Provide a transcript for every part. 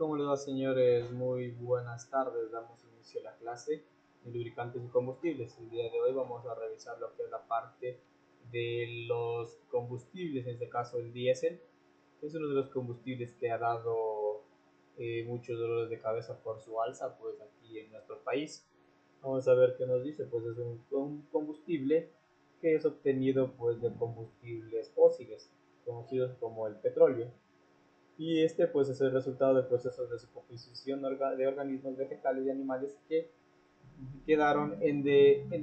¿Cómo les va, señores? Muy buenas tardes. Damos inicio a la clase de lubricantes y combustibles. El día de hoy vamos a revisar lo que es la parte de los combustibles, en este caso el diésel. Es uno de los combustibles que ha dado muchos dolores de cabeza por su alza, pues aquí en nuestro país. Vamos a ver qué nos dice. Pues es un combustible que es obtenido pues de combustibles fósiles, conocidos como el petróleo. Y este pues es el resultado de procesos de descomposición de organismos vegetales y animales que quedaron en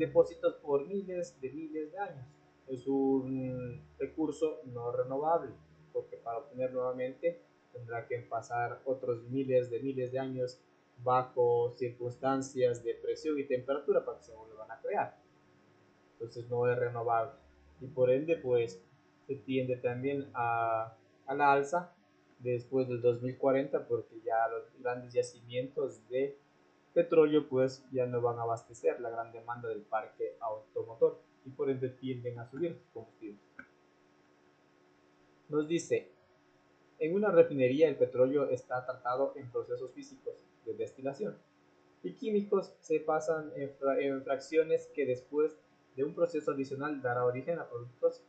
depósitos por miles de años. Es un recurso no renovable, porque para obtener nuevamente tendrá que pasar otros miles de años bajo circunstancias de presión y temperatura para que se vuelvan a crear. Entonces no es renovable y por ende pues se tiende también a la alza después del 2040, porque ya los grandes yacimientos de petróleo pues ya no van a abastecer la gran demanda del parque automotor y por ende tienden a subir sus combustibles. Nos dice: en una refinería el petróleo está tratado en procesos físicos de destilación y químicos se pasan en fracciones que después de un proceso adicional dará origen a productos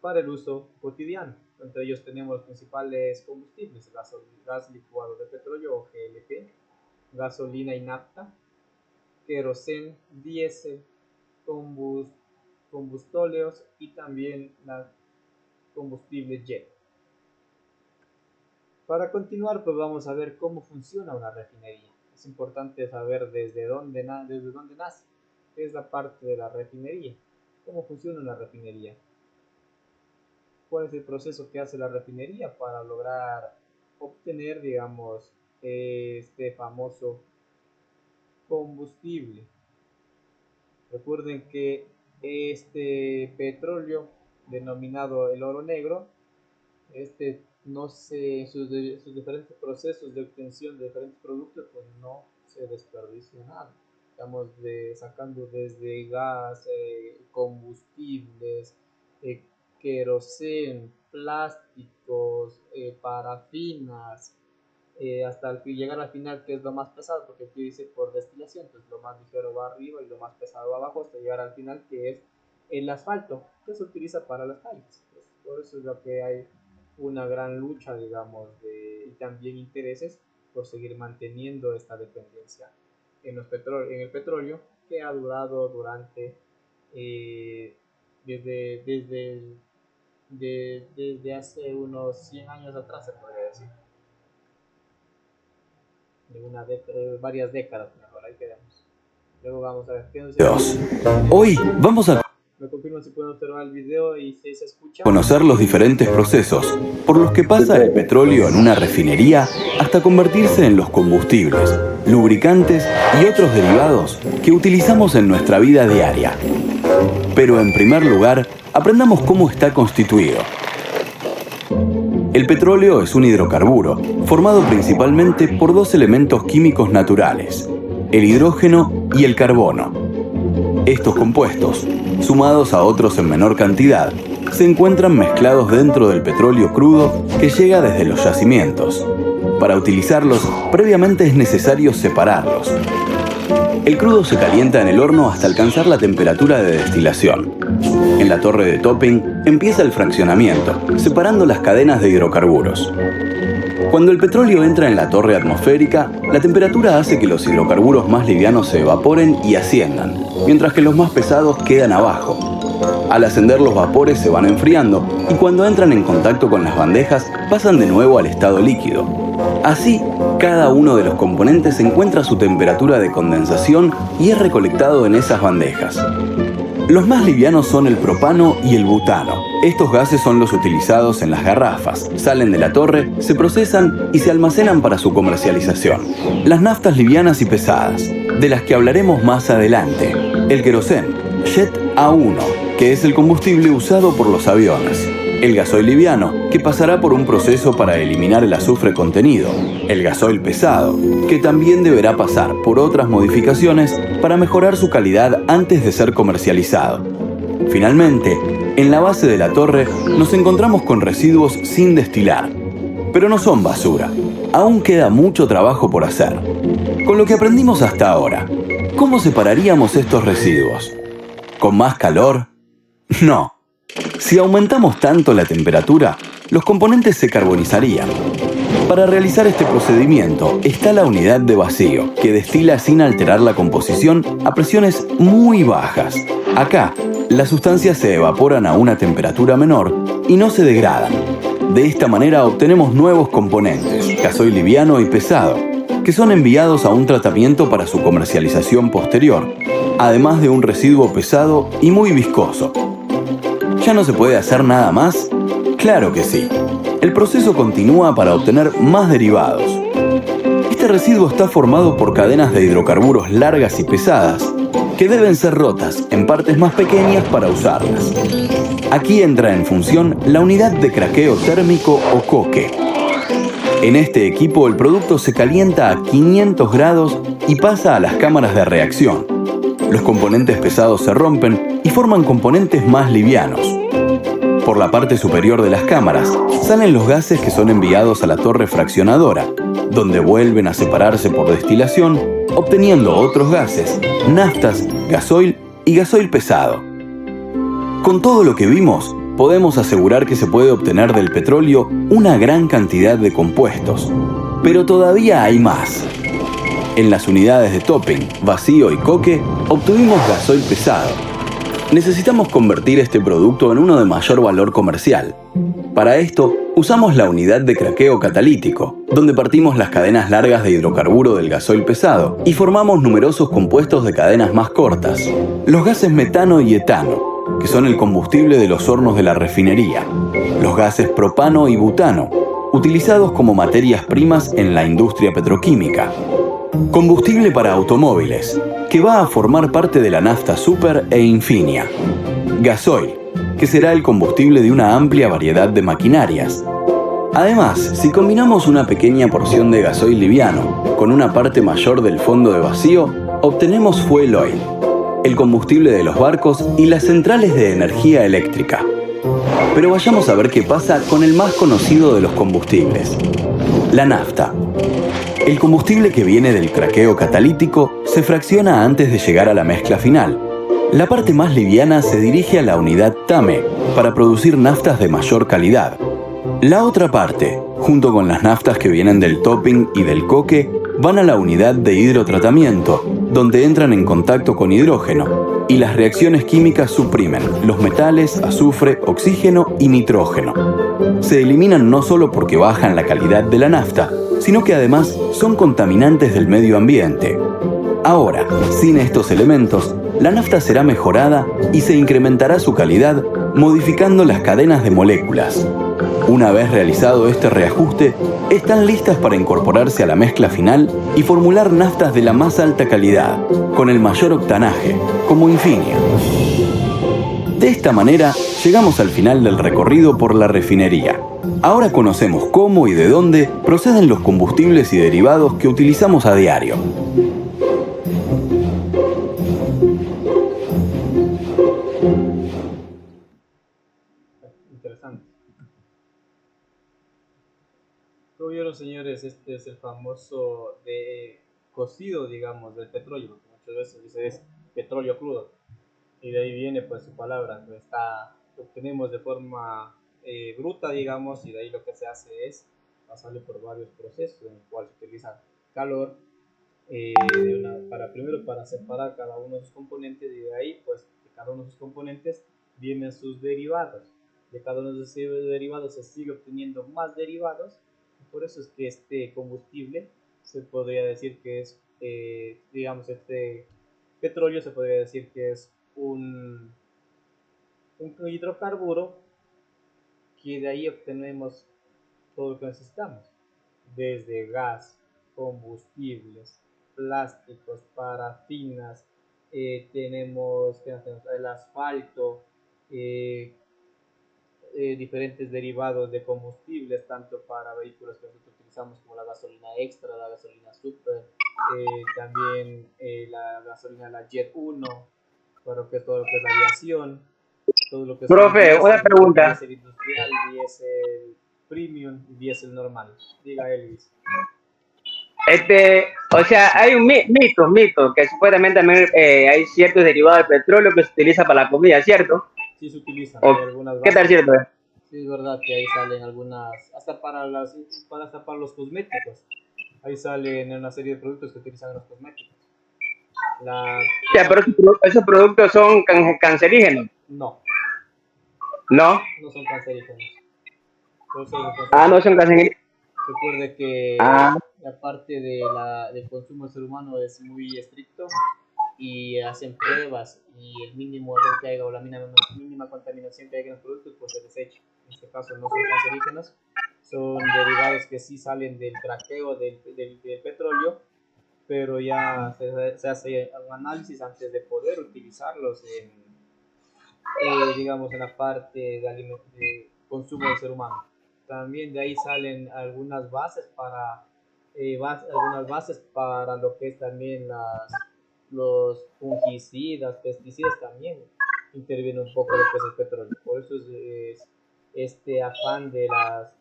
para el uso cotidiano. Entre ellos tenemos los principales combustibles: gas licuado de petróleo o GLP, gasolina y nafta, queroseno, diésel, combustóleos y también la combustible jet. Para continuar, pues vamos a ver cómo funciona una refinería. Es importante saber desde dónde nace, qué es la parte de la refinería, cómo funciona una refinería, cuál es el proceso que hace la refinería para lograr obtener, digamos, este famoso combustible. Recuerden que este petróleo, denominado el oro negro, no se, sus diferentes procesos de obtención de diferentes productos, pues no se desperdicia nada. Estamos sacando desde gas, combustibles, queroseno, plásticos, parafinas, hasta llegar al final, que es lo más pesado, porque aquí dice por destilación, entonces lo más ligero va arriba y lo más pesado va abajo, hasta llegar al final, que es el asfalto, que se utiliza para las calles. Pues por eso es lo que hay una gran lucha, digamos, y también intereses por seguir manteniendo esta dependencia en el petróleo, que ha durado durante desde hace unos 100 años atrás, se podría decir, de varias décadas mejor. Ahí quedamos. Luego vamos a ver qué nos dice. Hoy vamos a Me confirman si pueden observar el video y si se escucha. conocer los diferentes procesos por los que pasa el petróleo en una refinería hasta convertirse en los combustibles, lubricantes y otros derivados que utilizamos en nuestra vida diaria. Pero en primer lugar, aprendamos cómo está constituido. El petróleo es un hidrocarburo formado principalmente por dos elementos químicos naturales, el hidrógeno y el carbono. Estos compuestos, sumados a otros en menor cantidad, se encuentran mezclados dentro del petróleo crudo que llega desde los yacimientos. Para utilizarlos, previamente es necesario separarlos. El crudo se calienta en el horno hasta alcanzar la temperatura de destilación. En la torre de topping empieza el fraccionamiento, separando las cadenas de hidrocarburos. Cuando el petróleo entra en la torre atmosférica, la temperatura hace que los hidrocarburos más livianos se evaporen y asciendan, mientras que los más pesados quedan abajo. Al ascender, los vapores se van enfriando y cuando entran en contacto con las bandejas pasan de nuevo al estado líquido. Así, cada uno de los componentes encuentra su temperatura de condensación y es recolectado en esas bandejas. Los más livianos son el propano y el butano. Estos gases son los utilizados en las garrafas, salen de la torre, se procesan y se almacenan para su comercialización. Las naftas livianas y pesadas, de las que hablaremos más adelante. El queroseno, Jet A1, que es el combustible usado por los aviones. El gasoil liviano, que pasará por un proceso para eliminar el azufre contenido. El gasoil pesado, que también deberá pasar por otras modificaciones para mejorar su calidad antes de ser comercializado. Finalmente, en la base de la torre nos encontramos con residuos sin destilar. Pero no son basura. Aún queda mucho trabajo por hacer. Con lo que aprendimos hasta ahora, ¿cómo separaríamos estos residuos? ¿Con más calor? No. Si aumentamos tanto la temperatura, los componentes se carbonizarían. Para realizar este procedimiento está la unidad de vacío, que destila sin alterar la composición a presiones muy bajas. Acá, las sustancias se evaporan a una temperatura menor y no se degradan. De esta manera obtenemos nuevos componentes, gasoil liviano y pesado, que son enviados a un tratamiento para su comercialización posterior, además de un residuo pesado y muy viscoso. ¿Ya no se puede hacer nada más? Claro que sí. El proceso continúa para obtener más derivados. Este residuo está formado por cadenas de hidrocarburos largas y pesadas, que deben ser rotas en partes más pequeñas para usarlas. Aquí entra en función la unidad de craqueo térmico o coque. En este equipo el producto se calienta a 500 grados y pasa a las cámaras de reacción. Los componentes pesados se rompen y forman componentes más livianos. Por la parte superior de las cámaras salen los gases que son enviados a la torre fraccionadora, donde vuelven a separarse por destilación, obteniendo otros gases, naftas, gasoil y gasoil pesado. Con todo lo que vimos, podemos asegurar que se puede obtener del petróleo una gran cantidad de compuestos, pero todavía hay más. En las unidades de topping, vacío y coque, obtuvimos gasoil pesado. Necesitamos convertir este producto en uno de mayor valor comercial. Para esto, usamos la unidad de craqueo catalítico, donde partimos las cadenas largas de hidrocarburo del gasoil pesado y formamos numerosos compuestos de cadenas más cortas, los gases metano y etano, que son el combustible de los hornos de la refinería, los gases propano y butano, utilizados como materias primas en la industria petroquímica, combustible para automóviles, que va a formar parte de la nafta super e infinia, gasoil, que será el combustible de una amplia variedad de maquinarias. Además, si combinamos una pequeña porción de gasoil liviano con una parte mayor del fondo de vacío, obtenemos fuel oil, el combustible de los barcos y las centrales de energía eléctrica. Pero vayamos a ver qué pasa con el más conocido de los combustibles, la nafta. El combustible que viene del craqueo catalítico se fracciona antes de llegar a la mezcla final. La parte más liviana se dirige a la unidad TAME para producir naftas de mayor calidad. La otra parte, junto con las naftas que vienen del topping y del coque, van a la unidad de hidrotratamiento, donde entran en contacto con hidrógeno, y las reacciones químicas suprimen los metales, azufre, oxígeno y nitrógeno. Se eliminan no solo porque bajan la calidad de la nafta, sino que además son contaminantes del medio ambiente. Ahora, sin estos elementos, la nafta será mejorada y se incrementará su calidad modificando las cadenas de moléculas. Una vez realizado este reajuste, están listas para incorporarse a la mezcla final y formular naftas de la más alta calidad, con el mayor octanaje, como Infinia. De esta manera, llegamos al final del recorrido por la refinería. Ahora conocemos cómo y de dónde proceden los combustibles y derivados que utilizamos a diario. Interesante. Como vieron, señores, este es el famoso de cocido, digamos, del petróleo, porque muchas veces dice es petróleo crudo, y de ahí viene pues su palabra, que lo obtenemos de forma bruta, digamos, y de ahí lo que se hace es pasarle por varios procesos en el cual se utiliza calor primero para separar cada uno de sus componentes, y de ahí pues de cada uno de sus componentes vienen sus derivados. De cada uno de esos derivados se sigue obteniendo más derivados, y por eso es que este combustible se podría decir que es, digamos, este petróleo se podría decir que es un hidrocarburo, que de ahí obtenemos todo lo que necesitamos, desde gas, combustibles, plásticos, parafinas, tenemos el asfalto, eh, diferentes derivados de combustibles, tanto para vehículos que nosotros utilizamos como la gasolina extra, la gasolina super, también la gasolina, la Jet 1, todo lo que es la aviación, todo lo que son Profe, una pregunta. diésel industrial, diésel premium y diésel normal. Diga Elvis. O sea, hay un mito, que supuestamente también hay ciertos derivados de petróleo que se utiliza para la comida, ¿cierto? Sí se utilizan, ¿O hay algunas qué tal bases. cierto? Sí, es verdad que ahí salen algunas, hasta para los cosméticos. Ahí salen una serie de productos que utilizan los cosméticos. O sea, pero esos productos son cancerígenos, No, ¿no? no son cancerígenos. Por eso es Ah, no responsable. son cancerígenos. Recuerde Ah, que la parte del consumo del ser humano es muy estricto y hacen pruebas y el mínimo error que haya o la mínima contaminación que haya en los productos pues se desecha. En este caso no son cancerígenos, son derivados que sí salen del craqueo del petróleo, pero ya se hace un análisis antes de poder utilizarlos digamos, en la parte de consumo del ser humano. También de ahí salen algunas bases para lo que es también los fungicidas, pesticidas también interviene un poco lo que es el petróleo. Por eso es este afán de la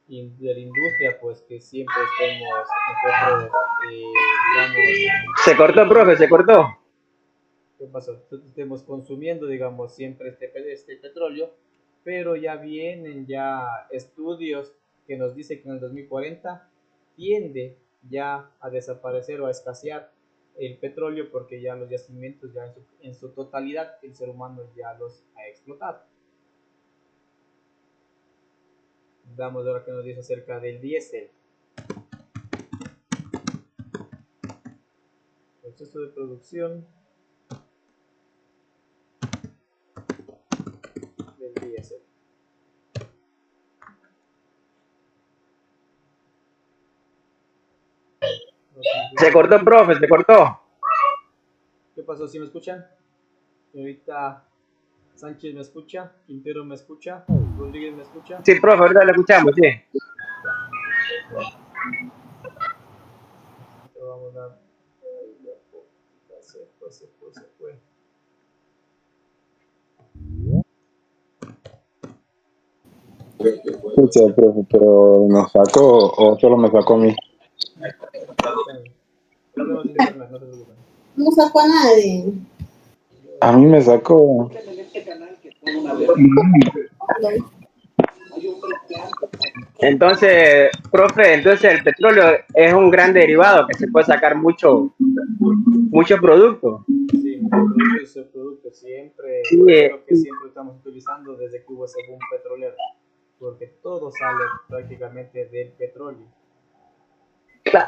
industria, pues que siempre estemos nosotros, digamos, se cortó, profe, se cortó. ¿qué pasó? Estemos consumiendo, digamos, siempre este petróleo, pero ya vienen ya estudios que nos dicen que en el 2040 tiende ya a desaparecer o a escasear el petróleo porque ya los yacimientos ya en su totalidad el ser humano ya los ha explotado. Vamos ahora que nos dice acerca del diésel. Proceso de producción del diésel. No sé si Se cortó, profe, se cortó. ¿Qué pasó? ¿Sí me escuchan? Señorita Sánchez me escucha, Quintero me escucha, Rodríguez me escucha. Sí, profe, ahorita lo escuchamos, sí. Ya, vamos a. Se fue. Escucha, profe, pero ¿me sacó o solo me sacó a mí? Está bien. Problemas de internet, no se preocupen. No sacó a nadie. A mí me sacó. Entonces, profe, entonces el petróleo es un gran derivado que se puede sacar mucho producto. Sí, muchos productos y subproductos. Siempre, Sí, por eso es lo que siempre estamos utilizando desde que hubo ese boom petrolero. Porque todo sale prácticamente del petróleo.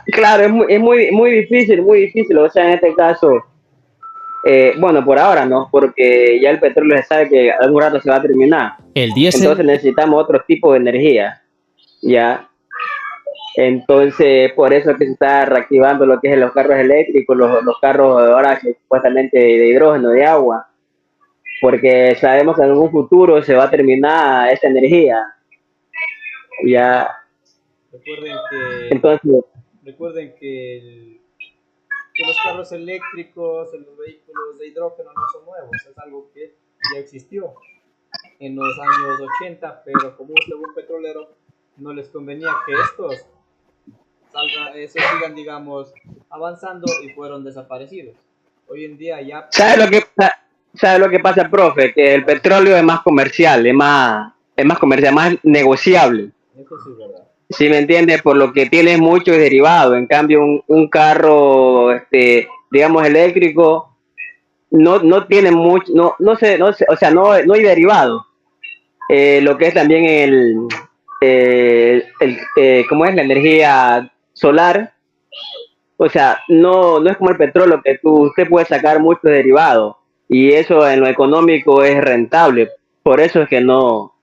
claro, muy difícil. O sea, en este caso, bueno, por ahora no, porque ya el petróleo se sabe que algún rato se va a terminar. El diésel. Entonces necesitamos otro tipo de energía, ¿ya? Entonces, por eso es que se está reactivando lo que es los carros eléctricos, los carros ahora que supuestamente de hidrógeno, de agua, porque sabemos que en algún futuro se va a terminar esa energía, ¿ya? Recuerden que, Entonces, recuerden que los carros eléctricos, los vehículos de hidrógeno no son nuevos, es algo que ya existió en los años 80, pero como hubo un petrolero, no les convenía que sigan, digamos, avanzando y fueron desaparecidos. Hoy en día ya, ¿sabe lo que pasa, profe? Que el petróleo es más comercial, es más comercial, más negociable. eso sí es verdad. ¿Sí me entiendes? Por lo que tiene muchos derivados. En cambio, un carro, digamos, eléctrico, no tiene mucho, no sé, o sea, no hay derivado. Lo que es también ¿cómo es? La energía solar. O sea, no es como el petróleo que usted puede sacar muchos derivados y eso en lo económico es rentable. Por eso es que no,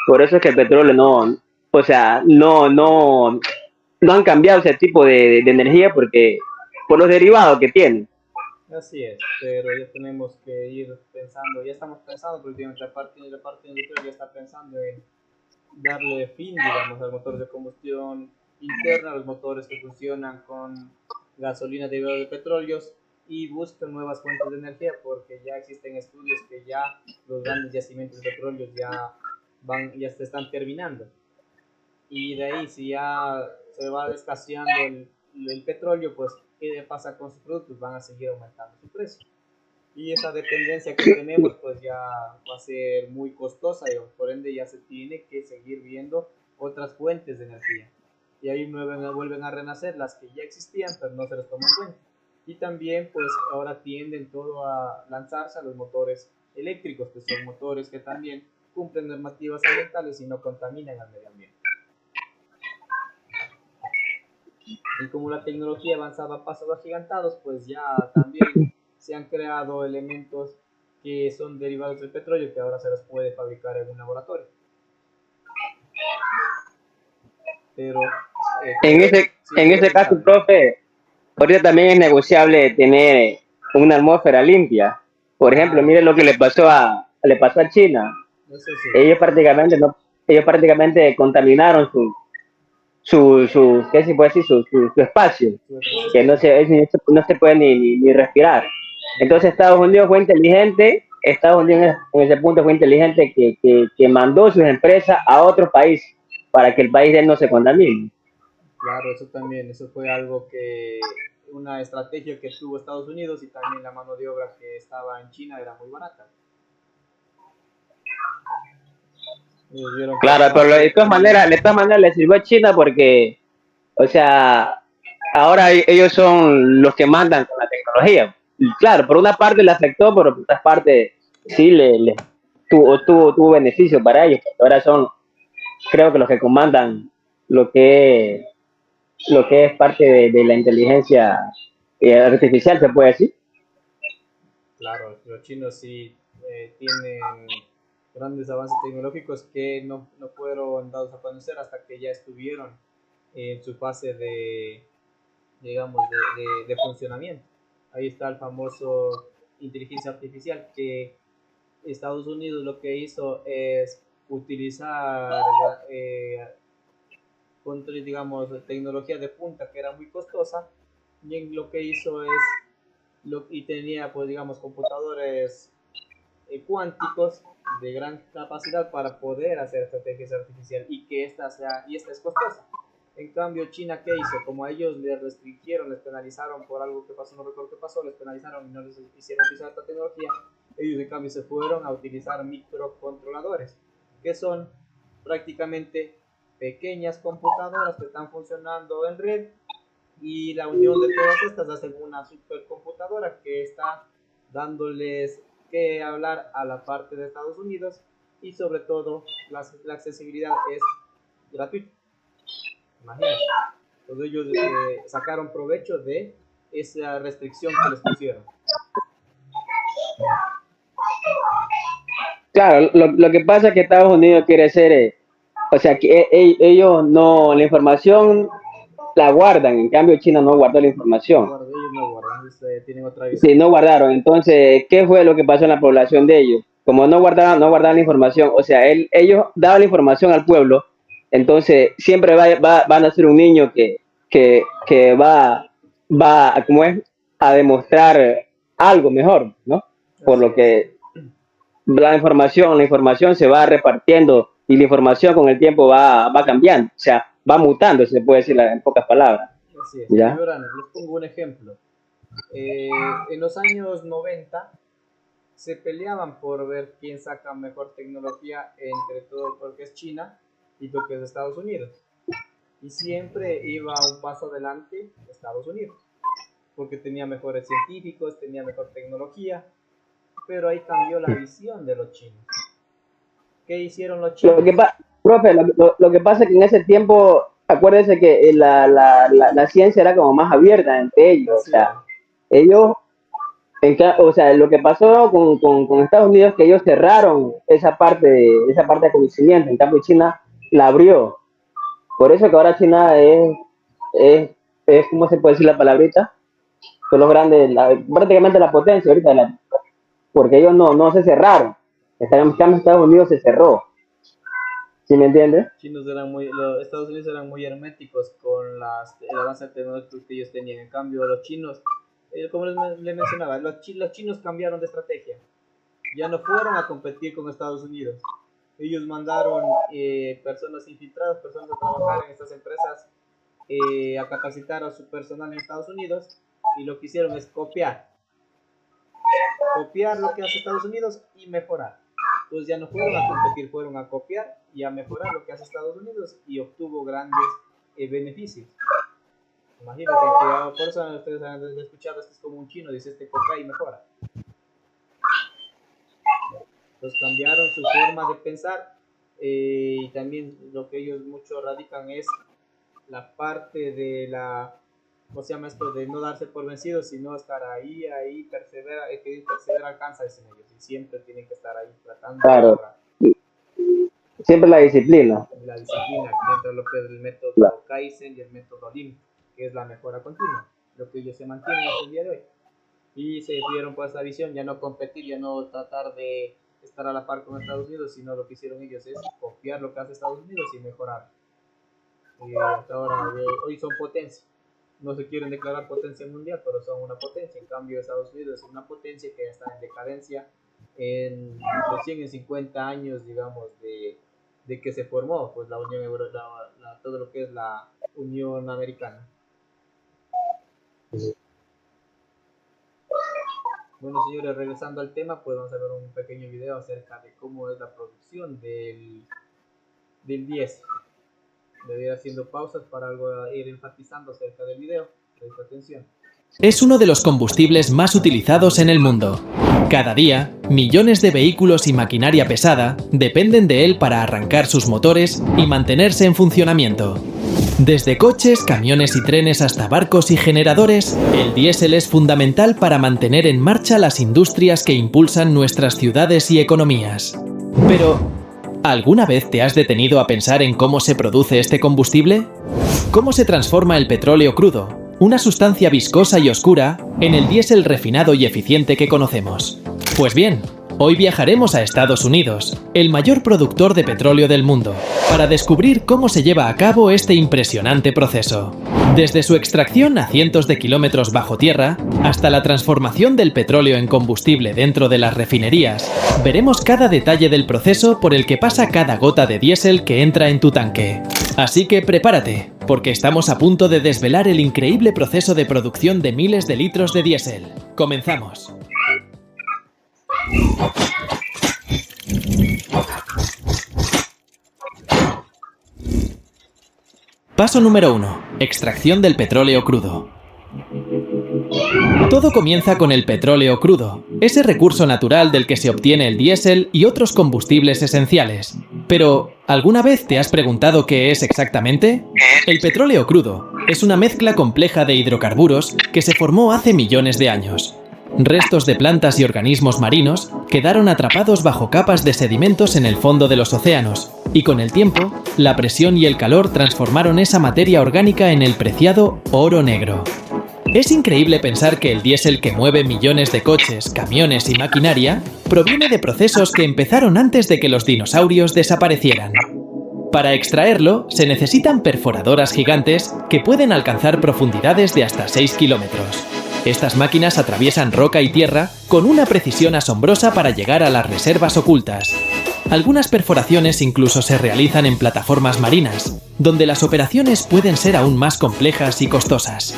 por eso es que el petróleo no, o sea, no han cambiado ese tipo de energía porque por los derivados que tiene. Así es, pero ya tenemos que ir pensando, ya estamos pensando, porque la parte industrial ya está pensando en darle fin, digamos, al motor de combustión interna, a los motores que funcionan con gasolina derivada de petróleos y buscan nuevas fuentes de energía porque ya existen estudios que ya los grandes yacimientos de petróleo ya se están terminando. y de ahí si ya se va escaseando el petróleo, pues ¿qué pasa con sus productos? Van a seguir aumentando su precio. Y esa dependencia que tenemos pues ya va a ser muy costosa y por ende ya se tiene que seguir viendo otras fuentes de energía. Y ahí vuelven a renacer las que ya existían pero no se les tomó en cuenta. Y también pues ahora tienden todo a lanzarse a los motores eléctricos, que son motores que también cumplen normativas ambientales y no contaminan al medio ambiente. Y como la tecnología avanzaba a pasos agigantados, pues ya también se han creado elementos que son derivados del petróleo que ahora se los puede fabricar en un laboratorio. Pero En ese, sí, en todo es ese caso, viable. profe, ahorita también es negociable tener una atmósfera limpia. Por ejemplo, Claro, mire lo que le pasó a China. eso sí, Ellos prácticamente no, ellos prácticamente contaminaron ¿qué se puede decir? Su espacio, su que ecosistema. no se puede ni respirar. No, Entonces Estados Unidos fue inteligente, Estados Unidos en ese punto fue inteligente que mandó sus empresas a otros países para que el país de él no se contamine. claro, eso también, eso fue algo que, una estrategia que tuvo Estados Unidos y también la mano de obra que estaba en China era muy barata. Ellos vieron que Claro, pero aparte de todas maneras le sirvió a China porque, o sea, ahora ellos son los que mandan con la tecnología. Y claro, por una parte le afectó, pero por otra parte sí tuvo beneficio para ellos, porque ahora son, creo que los que comandan lo que, lo que es parte de la inteligencia artificial, se puede decir. claro, los chinos sí tienen grandes avances tecnológicos que no fueron dados a conocer hasta que ya estuvieron en su fase de, digamos, de funcionamiento. Ahí está el famoso inteligencia artificial que Estados Unidos lo que hizo es utilizar, digamos, tecnología de punta que era muy costosa y lo que hizo es, y tenía, pues, digamos, computadores cuánticos de gran capacidad para poder hacer estrategias artificiales y que esta es costosa. En cambio, China, ¿qué hizo? Como a ellos les restringieron, les penalizaron por algo que pasó, no recuerdo qué pasó, les penalizaron y no les hicieron utilizar esta tecnología, ellos en cambio se fueron a utilizar microcontroladores, que son prácticamente pequeñas computadoras que están funcionando en red y la unión de todas estas hacen una supercomputadora que está dándoles que hablar a la parte de Estados Unidos y sobre todo la accesibilidad es gratuita. Imagínense. Entonces ellos sacaron provecho de esa restricción que les pusieron. Claro, lo que pasa es que Estados Unidos quiere ser, o sea, que ellos no, la información la guardan, en cambio China no guardó la información. Ellos no guardan, ellos tienen otra Sí, visión. no guardaron. Entonces, ¿qué fue lo que pasó en la población de ellos? Como no guardaban la información, o sea, ellos daban la información al pueblo, entonces siempre va a nacer un niño que va, ¿cómo es? A demostrar algo mejor, ¿no? Por Así lo es, que la información se va repartiendo y la información con el tiempo va cambiando, o sea, va mutando, se puede decir en pocas palabras, así es. Y ¿ya? verán, les pongo un ejemplo. En los años 90 se peleaban por ver quién saca mejor tecnología entre todo lo que es China y lo que es Estados Unidos. Y siempre iba un paso adelante Estados Unidos, porque tenía mejores científicos, tenía mejor tecnología, pero ahí cambió la visión de los chinos. ¿Qué hicieron los Lo que chinos? profe, lo que pasa es que en ese tiempo, acuérdense que la ciencia era como más abierta entre ellos, o Así sea, era, ellos, o sea, lo que pasó con Estados Unidos es que ellos cerraron esa parte de conocimiento, en cambio China la abrió. Por eso que ahora China es, es ¿cómo se puede decir la palabrita? Son los grandes, prácticamente la potencia ahorita, porque ellos no se cerraron. En cambio Estados Unidos se cerró, ¿sí me entiendes? los Estados Unidos eran muy herméticos con el avance tecnológico que ellos tenían. En cambio, los chinos, como les mencionaba, los chinos cambiaron de estrategia. Ya no fueron a competir con Estados Unidos, Ellos mandaron personas infiltradas, personas a trabajar en estas empresas, a capacitar a su personal en Estados Unidos, y lo que hicieron es copiar lo que hace Estados Unidos y mejorar. Entonces ya no fueron a competir, fueron a copiar y a mejorar lo que hace Estados Unidos, y obtuvo grandes beneficios. Imagínense que por eso ustedes han escuchado, este es como un chino, dice este copia y mejora. Entonces cambiaron su forma de pensar, y también lo que ellos mucho radican es la parte de la, ¿cómo se llama esto? De no darse por vencidos, sino estar ahí, persevera, que persevera alcanza, dicen ellos, y siempre tienen que estar ahí tratando de mejorar. Siempre la disciplina. La disciplina dentro de lo que es el método Kaizen y el método Lean, que es la mejora continua, lo que ellos se mantienen hasta el día de hoy. Y se dieron por esa visión, ya no competir, ya no tratar de estar a la par con Estados Unidos, sino lo que hicieron ellos es copiar lo que hace Estados Unidos y mejorar. Hasta ahora, hoy son potencia. No se quieren declarar potencia mundial, pero son una potencia. En cambio, Estados Unidos es una potencia que ya está en decadencia recién en 50 años, digamos, de que se formó pues la Unión Europea, todo lo que es la Unión Americana. Bueno, señores, regresando al tema, pues vamos a ver un pequeño video acerca de cómo es la producción del diésel. Debería ir haciendo pausas para ir enfatizando acerca del video. Presta atención. Es uno de los combustibles más utilizados en el mundo. Cada día, millones de vehículos y maquinaria pesada dependen de él para arrancar sus motores y mantenerse en funcionamiento. Desde coches, camiones y trenes hasta barcos y generadores, el diésel es fundamental para mantener en marcha las industrias que impulsan nuestras ciudades y economías. Pero, ¿alguna vez te has detenido a pensar en cómo se produce este combustible? ¿Cómo se transforma el petróleo crudo, una sustancia viscosa y oscura, en el diésel refinado y eficiente que conocemos? Pues bien, hoy viajaremos a Estados Unidos, el mayor productor de petróleo del mundo, para descubrir cómo se lleva a cabo este impresionante proceso. Desde su extracción a cientos de kilómetros bajo tierra, hasta la transformación del petróleo en combustible dentro de las refinerías, veremos cada detalle del proceso por el que pasa cada gota de diésel que entra en tu tanque. Así que prepárate, porque estamos a punto de desvelar el increíble proceso de producción de miles de litros de diésel. ¡Comenzamos! Paso número 1. Extracción del petróleo crudo. Todo comienza con el petróleo crudo, ese recurso natural del que se obtiene el diésel y otros combustibles esenciales. Pero, ¿alguna vez te has preguntado qué es exactamente? El petróleo crudo es una mezcla compleja de hidrocarburos que se formó hace millones de años. Restos de plantas y organismos marinos quedaron atrapados bajo capas de sedimentos en el fondo de los océanos, y con el tiempo, la presión y el calor transformaron esa materia orgánica en el preciado oro negro. Es increíble pensar que el diésel que mueve millones de coches, camiones y maquinaria proviene de procesos que empezaron antes de que los dinosaurios desaparecieran. Para extraerlo, se necesitan perforadoras gigantes que pueden alcanzar profundidades de hasta 6 kilómetros. Estas máquinas atraviesan roca y tierra con una precisión asombrosa para llegar a las reservas ocultas. Algunas perforaciones incluso se realizan en plataformas marinas, donde las operaciones pueden ser aún más complejas y costosas.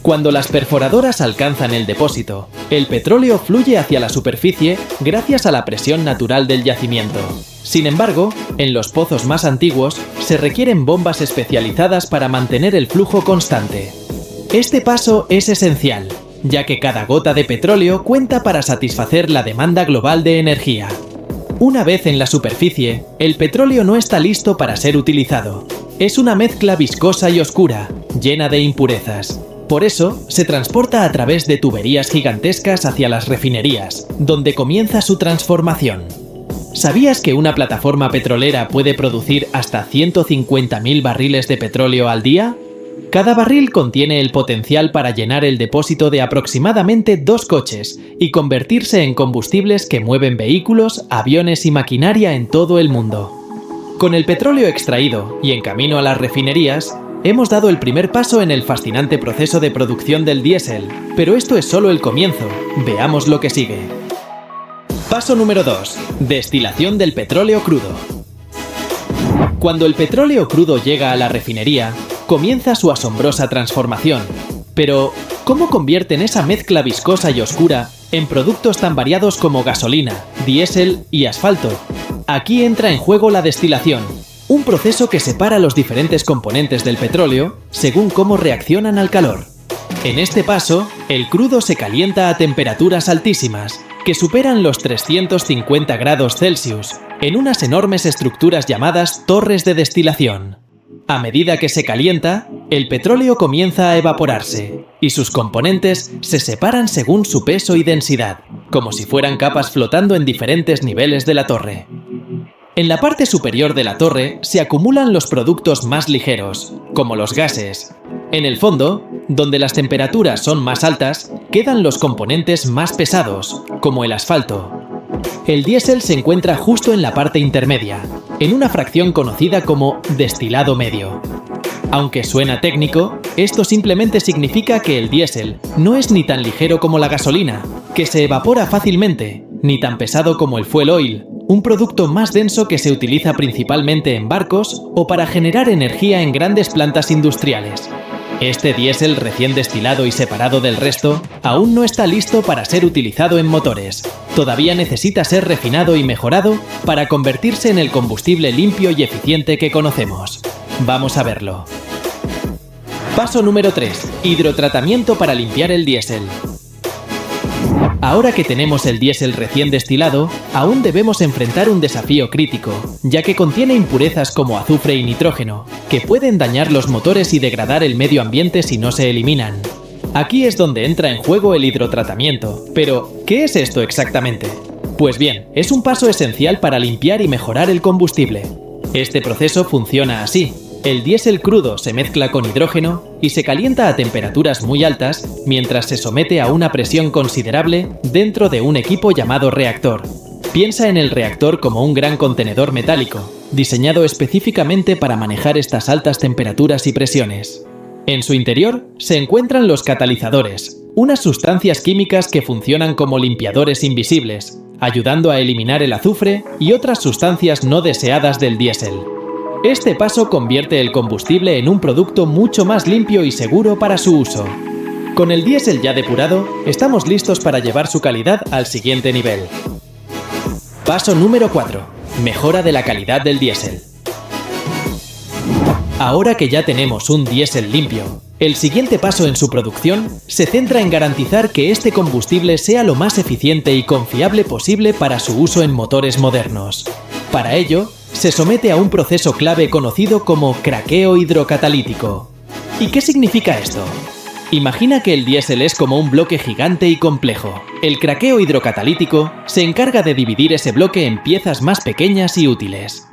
Cuando las perforadoras alcanzan el depósito, el petróleo fluye hacia la superficie gracias a la presión natural del yacimiento. Sin embargo, en los pozos más antiguos se requieren bombas especializadas para mantener el flujo constante. Este paso es esencial, ya que cada gota de petróleo cuenta para satisfacer la demanda global de energía. Una vez en la superficie, el petróleo no está listo para ser utilizado. Es una mezcla viscosa y oscura, llena de impurezas. Por eso, se transporta a través de tuberías gigantescas hacia las refinerías, donde comienza su transformación. ¿Sabías que una plataforma petrolera puede producir hasta 150.000 barriles de petróleo al día? Cada barril contiene el potencial para llenar el depósito de aproximadamente 2 coches y convertirse en combustibles que mueven vehículos, aviones y maquinaria en todo el mundo. Con el petróleo extraído y en camino a las refinerías, hemos dado el primer paso en el fascinante proceso de producción del diésel, pero esto es solo el comienzo. Veamos lo que sigue. Paso número 2. Destilación del petróleo crudo. Cuando el petróleo crudo llega a la refinería, comienza su asombrosa transformación. Pero, ¿cómo convierten esa mezcla viscosa y oscura en productos tan variados como gasolina, diésel y asfalto? Aquí entra en juego la destilación, un proceso que separa los diferentes componentes del petróleo según cómo reaccionan al calor. En este paso, el crudo se calienta a temperaturas altísimas, que superan los 350 grados Celsius, en unas enormes estructuras llamadas torres de destilación. A medida que se calienta, el petróleo comienza a evaporarse, y sus componentes se separan según su peso y densidad, como si fueran capas flotando en diferentes niveles de la torre. En la parte superior de la torre se acumulan los productos más ligeros, como los gases. En el fondo, donde las temperaturas son más altas, quedan los componentes más pesados, como el asfalto. El diésel se encuentra justo en la parte intermedia, en una fracción conocida como destilado medio. Aunque suena técnico, esto simplemente significa que el diésel no es ni tan ligero como la gasolina, que se evapora fácilmente, ni tan pesado como el fuel oil, un producto más denso que se utiliza principalmente en barcos o para generar energía en grandes plantas industriales. Este diésel recién destilado y separado del resto aún no está listo para ser utilizado en motores. Todavía necesita ser refinado y mejorado para convertirse en el combustible limpio y eficiente que conocemos. Vamos a verlo. Paso número 3. Hidrotratamiento para limpiar el diésel. Ahora que tenemos el diésel recién destilado, aún debemos enfrentar un desafío crítico, ya que contiene impurezas como azufre y nitrógeno, que pueden dañar los motores y degradar el medio ambiente si no se eliminan. Aquí es donde entra en juego el hidrotratamiento. Pero, ¿qué es esto exactamente? Pues bien, es un paso esencial para limpiar y mejorar el combustible. Este proceso funciona así. El diésel crudo se mezcla con hidrógeno y se calienta a temperaturas muy altas mientras se somete a una presión considerable dentro de un equipo llamado reactor. Piensa en el reactor como un gran contenedor metálico, diseñado específicamente para manejar estas altas temperaturas y presiones. En su interior se encuentran los catalizadores, unas sustancias químicas que funcionan como limpiadores invisibles, ayudando a eliminar el azufre y otras sustancias no deseadas del diésel. Este paso convierte el combustible en un producto mucho más limpio y seguro para su uso. Con el diésel ya depurado, estamos listos para llevar su calidad al siguiente nivel. Paso número 4. Mejora de la calidad del diésel. Ahora que ya tenemos un diésel limpio, el siguiente paso en su producción se centra en garantizar que este combustible sea lo más eficiente y confiable posible para su uso en motores modernos. Para ello, se somete a un proceso clave conocido como craqueo hidrocatalítico. ¿Y qué significa esto? Imagina que el diésel es como un bloque gigante y complejo. El craqueo hidrocatalítico se encarga de dividir ese bloque en piezas más pequeñas y útiles.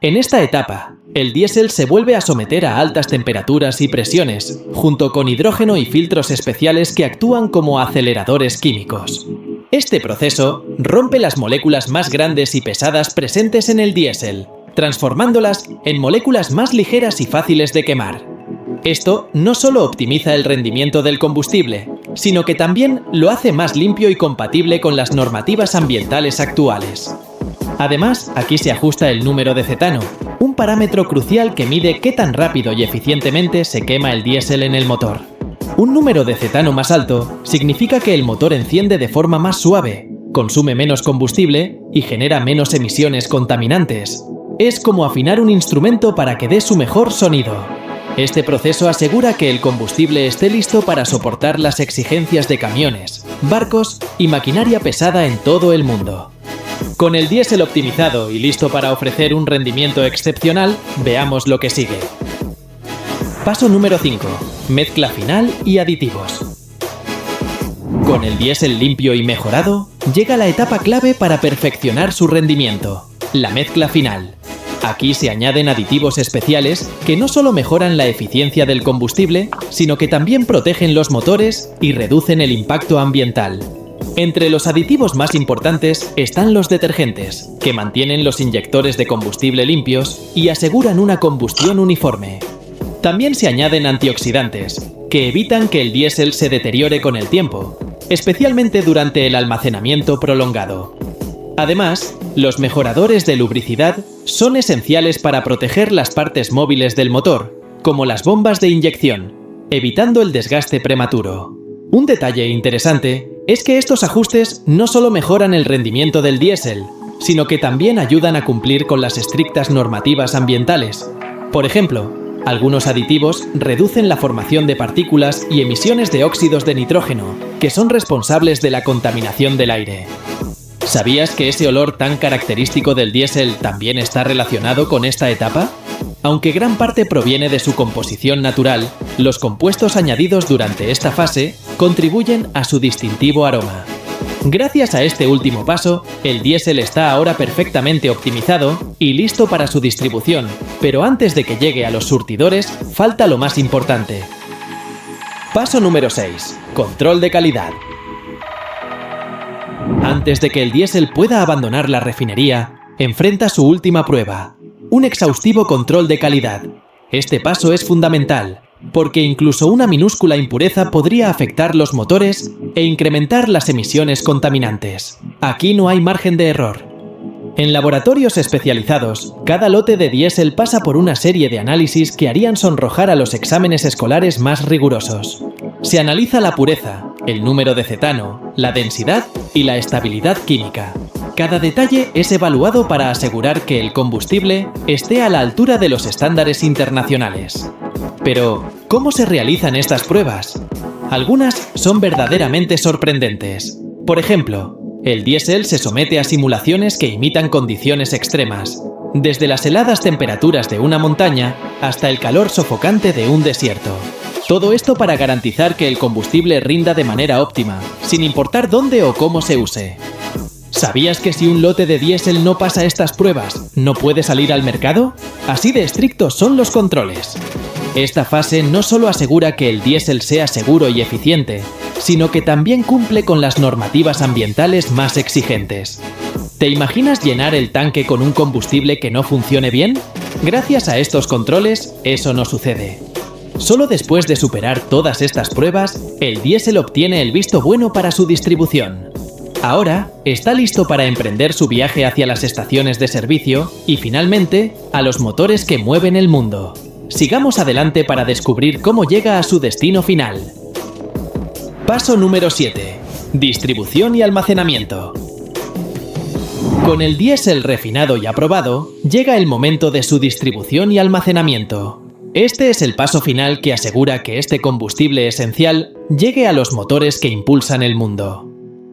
En esta etapa, el diésel se vuelve a someter a altas temperaturas y presiones, junto con hidrógeno y filtros especiales que actúan como aceleradores químicos. Este proceso rompe las moléculas más grandes y pesadas presentes en el diésel, transformándolas en moléculas más ligeras y fáciles de quemar. Esto no solo optimiza el rendimiento del combustible, sino que también lo hace más limpio y compatible con las normativas ambientales actuales. Además, aquí se ajusta el número de cetano, un parámetro crucial que mide qué tan rápido y eficientemente se quema el diésel en el motor. Un número de cetano más alto significa que el motor enciende de forma más suave, consume menos combustible y genera menos emisiones contaminantes. Es como afinar un instrumento para que dé su mejor sonido. Este proceso asegura que el combustible esté listo para soportar las exigencias de camiones, barcos y maquinaria pesada en todo el mundo. Con el diésel optimizado y listo para ofrecer un rendimiento excepcional, veamos lo que sigue. Paso número 5. Mezcla final y aditivos. Con el diésel limpio y mejorado, llega la etapa clave para perfeccionar su rendimiento, la mezcla final. Aquí se añaden aditivos especiales que no solo mejoran la eficiencia del combustible, sino que también protegen los motores y reducen el impacto ambiental. Entre los aditivos más importantes están los detergentes, que mantienen los inyectores de combustible limpios y aseguran una combustión uniforme. También se añaden antioxidantes, que evitan que el diésel se deteriore con el tiempo, especialmente durante el almacenamiento prolongado. Además, los mejoradores de lubricidad son esenciales para proteger las partes móviles del motor, como las bombas de inyección, evitando el desgaste prematuro. Un detalle interesante es que estos ajustes no solo mejoran el rendimiento del diésel, sino que también ayudan a cumplir con las estrictas normativas ambientales. Por ejemplo, algunos aditivos reducen la formación de partículas y emisiones de óxidos de nitrógeno, que son responsables de la contaminación del aire. ¿Sabías que ese olor tan característico del diésel también está relacionado con esta etapa? Aunque gran parte proviene de su composición natural, los compuestos añadidos durante esta fase contribuyen a su distintivo aroma. Gracias a este último paso, el diésel está ahora perfectamente optimizado y listo para su distribución, pero antes de que llegue a los surtidores, falta lo más importante. Paso número 6. Control de calidad. Antes de que el diésel pueda abandonar la refinería, enfrenta su última prueba, un exhaustivo control de calidad. Este paso es fundamental, porque incluso una minúscula impureza podría afectar los motores e incrementar las emisiones contaminantes. Aquí no hay margen de error. En laboratorios especializados, cada lote de diésel pasa por una serie de análisis que harían sonrojar a los exámenes escolares más rigurosos. Se analiza la pureza, el número de cetano, la densidad y la estabilidad química. Cada detalle es evaluado para asegurar que el combustible esté a la altura de los estándares internacionales. Pero, ¿cómo se realizan estas pruebas? Algunas son verdaderamente sorprendentes. Por ejemplo, el diésel se somete a simulaciones que imitan condiciones extremas, desde las heladas temperaturas de una montaña hasta el calor sofocante de un desierto. Todo esto para garantizar que el combustible rinda de manera óptima, sin importar dónde o cómo se use. ¿Sabías que si un lote de diésel no pasa estas pruebas, no puede salir al mercado? Así de estrictos son los controles. Esta fase no solo asegura que el diésel sea seguro y eficiente, sino que también cumple con las normativas ambientales más exigentes. ¿Te imaginas llenar el tanque con un combustible que no funcione bien? Gracias a estos controles, eso no sucede. Solo después de superar todas estas pruebas, el diésel obtiene el visto bueno para su distribución. Ahora está listo para emprender su viaje hacia las estaciones de servicio y, finalmente, a los motores que mueven el mundo. Sigamos adelante para descubrir cómo llega a su destino final. Paso número 7. Distribución y almacenamiento. Con el diésel refinado y aprobado, llega el momento de su distribución y almacenamiento. Este es el paso final que asegura que este combustible esencial llegue a los motores que impulsan el mundo.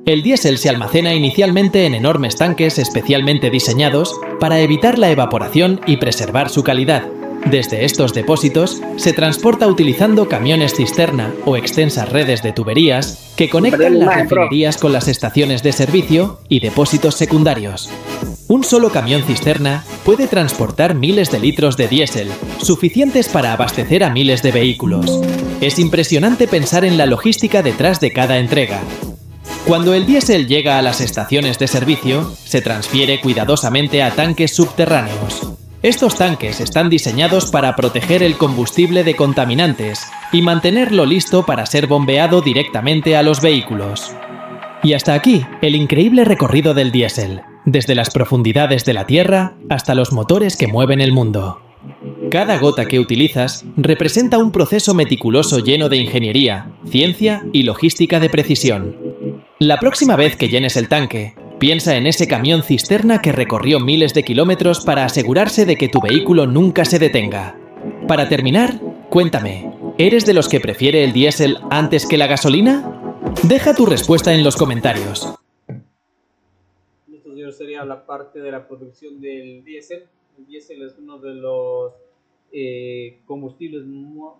El diésel se almacena inicialmente en enormes tanques especialmente diseñados para evitar la evaporación y preservar su calidad. Desde estos depósitos se transporta utilizando camiones cisterna o extensas redes de tuberías que conectan las refinerías con las estaciones de servicio y depósitos secundarios. Un solo camión cisterna puede transportar miles de litros de diésel, suficientes para abastecer a miles de vehículos. Es impresionante pensar en la logística detrás de cada entrega. Cuando el diésel llega a las estaciones de servicio, se transfiere cuidadosamente a tanques subterráneos. Estos tanques están diseñados para proteger el combustible de contaminantes y mantenerlo listo para ser bombeado directamente a los vehículos. Y hasta aquí, el increíble recorrido del diésel, desde las profundidades de la Tierra hasta los motores que mueven el mundo. Cada gota que utilizas representa un proceso meticuloso lleno de ingeniería, ciencia y logística de precisión. La próxima vez que llenes el tanque, piensa en ese camión cisterna que recorrió miles de kilómetros para asegurarse de que tu vehículo nunca se detenga. Para terminar, cuéntame, ¿eres de los que prefiere el diésel antes que la gasolina? Deja tu respuesta en los comentarios. Esto sería la parte de la producción del diésel. El diésel es uno de los combustibles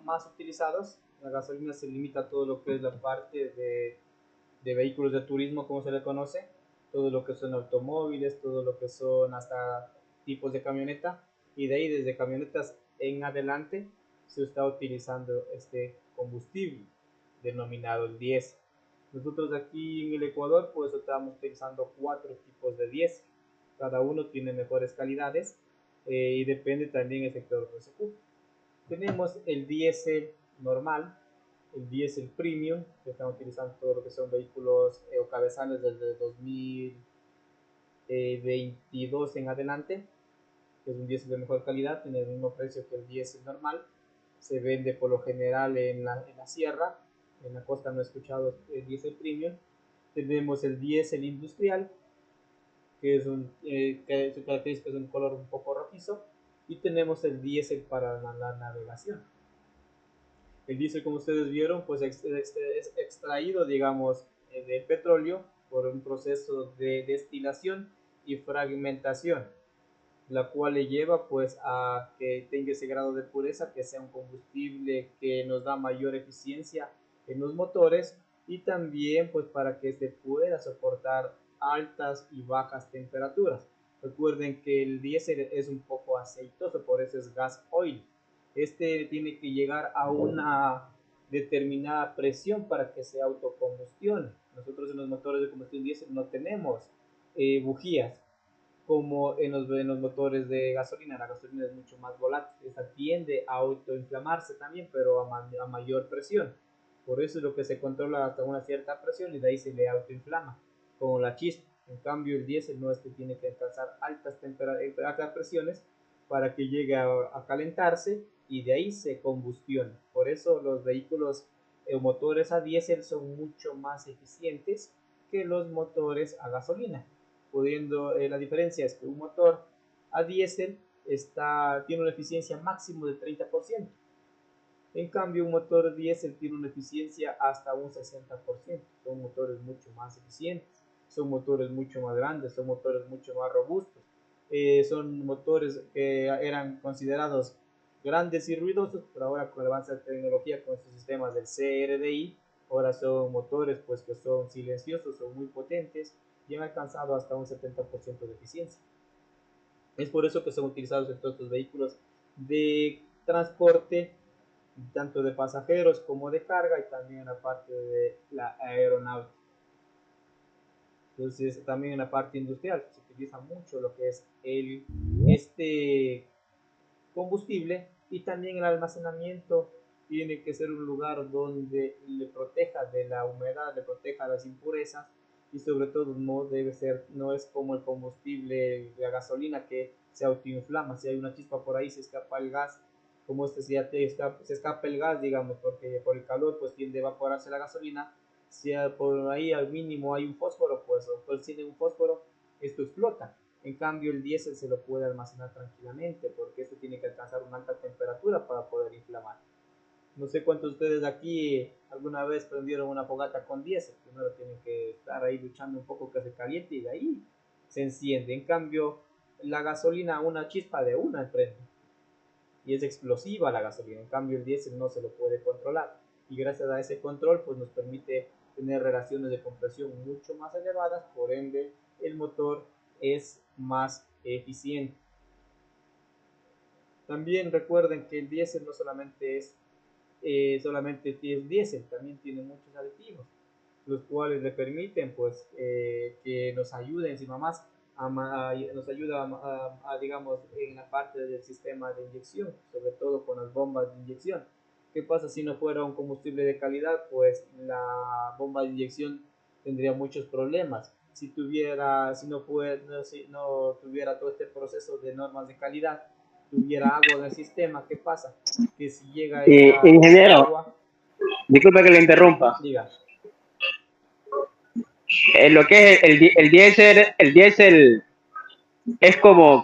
más utilizados. La gasolina se limita a todo lo que es la parte de vehículos de turismo, como se le conoce, todo lo que son automóviles, todo lo que son hasta tipos de camioneta, y de ahí desde camionetas en adelante se está utilizando este combustible denominado el diésel. Nosotros aquí en el Ecuador pues estamos utilizando 4 tipos de diésel, cada uno tiene mejores calidades y depende también del sector donde se ocupe. Tenemos el diésel normal, el diésel premium, que están utilizando todo lo que son vehículos o cabezales desde 2000 22 en adelante, que es un diésel de mejor calidad, tiene el mismo precio que el diésel normal. Se vende por lo general en la sierra, en la costa no he escuchado el diésel premium. Tenemos el diésel industrial, que su característica es un color un poco rojizo, y tenemos el diésel para la navegación. El diésel, como ustedes vieron, pues es extraído, digamos, del petróleo por un proceso de destilación y fragmentación, la cual le lleva pues a que tenga ese grado de pureza, que sea un combustible que nos da mayor eficiencia en los motores, y también pues para que se pueda soportar altas y bajas temperaturas. Recuerden que el diésel es un poco aceitoso, por eso es gas oil. Este tiene que llegar a una determinada presión para que se autocombustione. Nosotros en los motores de combustión diésel no tenemos bujías como en los motores de gasolina. La gasolina es mucho más volátil, esta tiende a autoinflamarse también, pero a mayor presión. Por eso es lo que se controla hasta una cierta presión y de ahí se le autoinflama, como la chispa. En cambio, el diésel no, este tiene que alcanzar altas presiones para que llegue a calentarse y de ahí se combustione. Por eso los vehículos motores a diésel son mucho más eficientes que los motores a gasolina, pudiendo la diferencia es que un motor a diésel tiene una eficiencia máximo del 30%. En cambio, un motor diésel tiene una eficiencia hasta un 60%. Son motores mucho más eficientes, son motores mucho más grandes, son motores mucho más robustos. Son motores que eran considerados grandes y ruidosos, pero ahora con el avance de tecnología, con estos sistemas del CRDI, ahora son motores pues, que son silenciosos, son muy potentes y han alcanzado hasta un 70% de eficiencia. Es por eso que son utilizados en todos estos vehículos de transporte, tanto de pasajeros como de carga, y también en la parte de la aeronáutica. Entonces, también en la parte industrial se utiliza mucho lo que es este combustible, y también el almacenamiento tiene que ser un lugar donde le proteja de la humedad, le proteja las impurezas, y sobre todo no es como el combustible, la gasolina, que se autoinflama. Si hay una chispa por ahí, se escapa el gas, como este se escapa el gas, digamos, porque por el calor pues tiende a evaporarse la gasolina. Si por ahí al mínimo hay un fósforo, pues tiene un fósforo, esto explota. En cambio, el diésel se lo puede almacenar tranquilamente, porque este tiene que alcanzar una alta temperatura para poder inflamar. No sé cuántos de ustedes aquí alguna vez prendieron una fogata con diésel. Primero tienen que estar ahí luchando un poco que se caliente y de ahí se enciende. En cambio, la gasolina, una chispa de una prende y es explosiva la gasolina. En cambio, el diésel no se lo puede controlar, y gracias a ese control pues nos permite tener relaciones de compresión mucho más elevadas, por ende el motor es más eficiente. También recuerden que el diésel no solamente es diésel, también tiene muchos aditivos, los cuales le permiten pues que nos ayuden encima más, nos ayuda digamos, en la parte del sistema de inyección, sobre todo con las bombas de inyección. ¿Qué pasa si no fuera un combustible de calidad? Pues la bomba de inyección tendría muchos problemas. Si no tuviera todo este proceso de normas de calidad, tuviera agua en el sistema, ¿qué pasa? Que si llega esa Ingeniero, agua, disculpe que le interrumpa. diga. Lo que es el diésel es como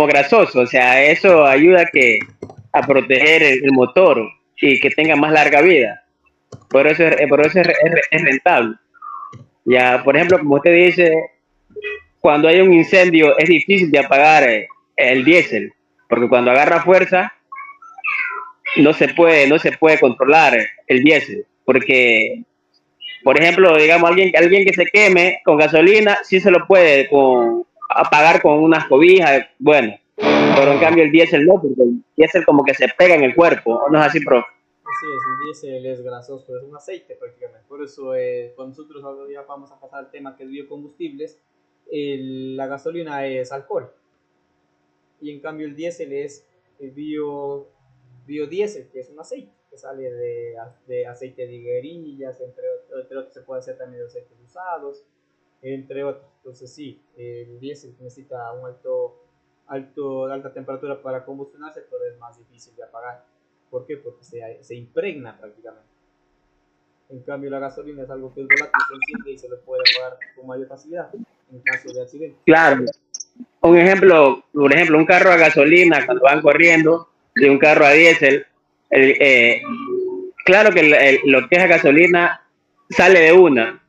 grasoso, o sea, eso ayuda a proteger el motor y que tenga más larga vida. Por eso es rentable. Ya, por ejemplo, como usted dice, cuando hay un incendio es difícil de apagar el diésel, porque cuando agarra fuerza no se puede controlar el diésel, porque, por ejemplo, digamos, alguien que se queme con gasolina, sí se lo puede apagar con unas cobijas, bueno, pero en cambio el diésel no, porque el diésel como que se pega en el cuerpo, ¿no es así, profe? Así es, el diésel es grasoso, es un aceite prácticamente. Por eso, cuando nosotros ahora ya vamos a pasar al tema que es biocombustibles, la gasolina es alcohol, y en cambio el diésel es el biodiesel, que es un aceite que sale de aceite de higuerillas, entre otros se puede hacer también de aceites usados. entre otros. Entonces sí, el diésel necesita alta temperatura para combustionarse, pero es más difícil de apagar. ¿Por qué? Porque se impregna prácticamente. En cambio, la gasolina es algo que es volátil, se enciende y se lo puede apagar con mayor facilidad en caso de accidente. Claro, un ejemplo, por ejemplo, un carro a gasolina cuando van corriendo y un carro a diésel, el, eh, claro que lo que es a gasolina sale de una,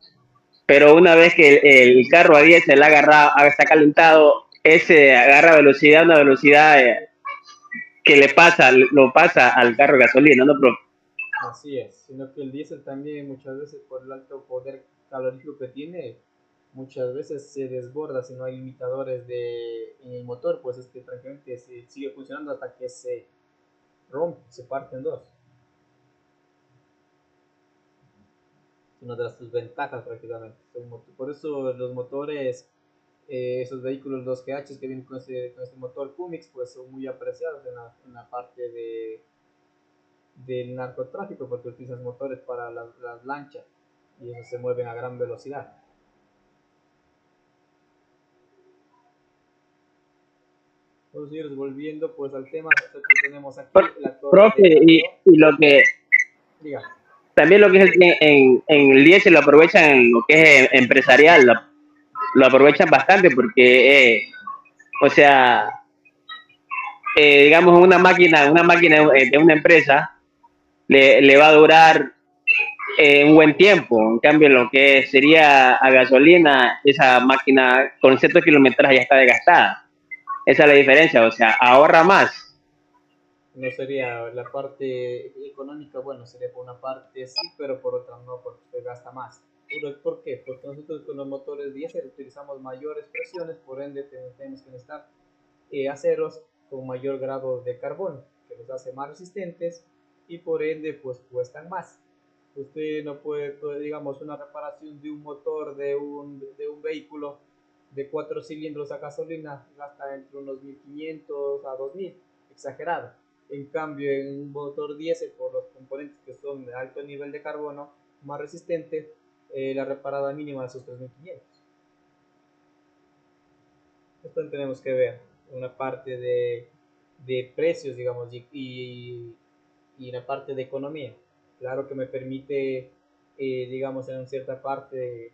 pero una vez que el carro a diésel está calentado, ese agarra velocidad, una velocidad que lo pasa al carro de gasolina, ¿no? Pero, Así es, sino que el diésel también muchas veces por el alto poder calorífico que tiene, muchas veces se desborda si no hay limitadores en el motor, pues tranquilamente se sigue funcionando hasta que se rompe, se parte en dos. Es una de las sus ventajas prácticamente. Por eso los motores, esos vehículos, los GH que vienen con este motor Cummins, pues son muy apreciados en la parte del narcotráfico porque utilizan motores para las lanchas y esos se mueven a gran velocidad. Vamos a ir volviendo pues al tema. Nosotros tenemos aquí la torre profe, de cargueo. y lo que Diga. también lo que es en el diésel lo aprovechan en lo que es empresarial, lo aprovechan bastante porque, o sea, digamos, una máquina de una empresa le va a durar un buen tiempo. En cambio, lo que sería a gasolina, esa máquina con ciertos kilometraje ya está desgastada. Esa es la diferencia, o sea, ahorra más. No sería la parte económica, bueno, sería por una parte sí, pero por otra no, porque usted gasta más. ¿Por qué? Porque nosotros con los motores diésel utilizamos mayores presiones, por ende tenemos que necesitar aceros con mayor grado de carbono, que los hace más resistentes y por ende pues cuestan más. Usted no puede, digamos, una reparación de un motor de un vehículo de 4 cilindros a gasolina gasta entre unos 1500 a 2000, exagerado. En cambio, en un motor diésel, por los componentes que son de alto nivel de carbono, más resistente, la reparada mínima es sus 3500. Esto tenemos que ver una parte de precios, digamos, y una parte de economía. Claro que me permite, digamos, en cierta parte,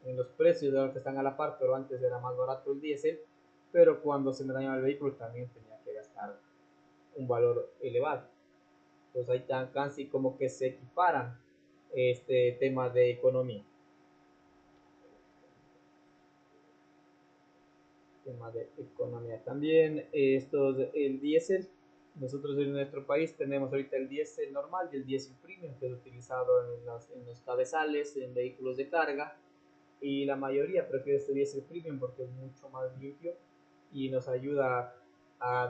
en los precios de los que están a la par, pero antes era más barato el diésel, pero cuando se me dañaba el vehículo también tenía que gastar un valor elevado. Entonces ahí tan casi como que se equiparan este tema de economía. Tema de economía. También el diésel, nosotros en nuestro país tenemos ahorita el diésel normal y el diésel premium, que es utilizado en los cabezales, en vehículos de carga, y la mayoría prefiere este diésel premium porque es mucho más limpio y nos ayuda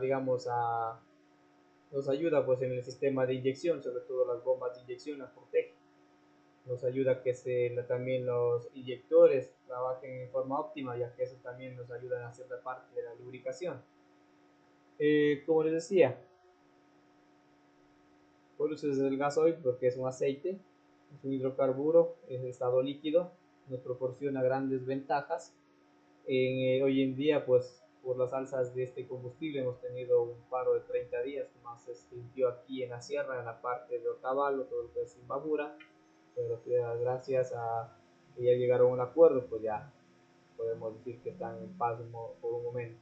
digamos, nos ayuda pues en el sistema de inyección, sobre todo las bombas de inyección las protege. Nos ayuda a que también los inyectores trabajen en forma óptima, ya que eso también nos ayuda a hacer la parte de la lubricación. Como les decía, por eso es el gasoil, porque es un aceite, es un hidrocarburo, es de estado líquido, nos proporciona grandes ventajas. Hoy en día, pues por las alzas de este combustible, hemos tenido un paro de 30 días, más se sintió aquí en la sierra, en la parte de Otavalo, todo lo que es Imbabura, pero gracias a que ya llegaron a un acuerdo, pues ya podemos decir que están en paz por un momento.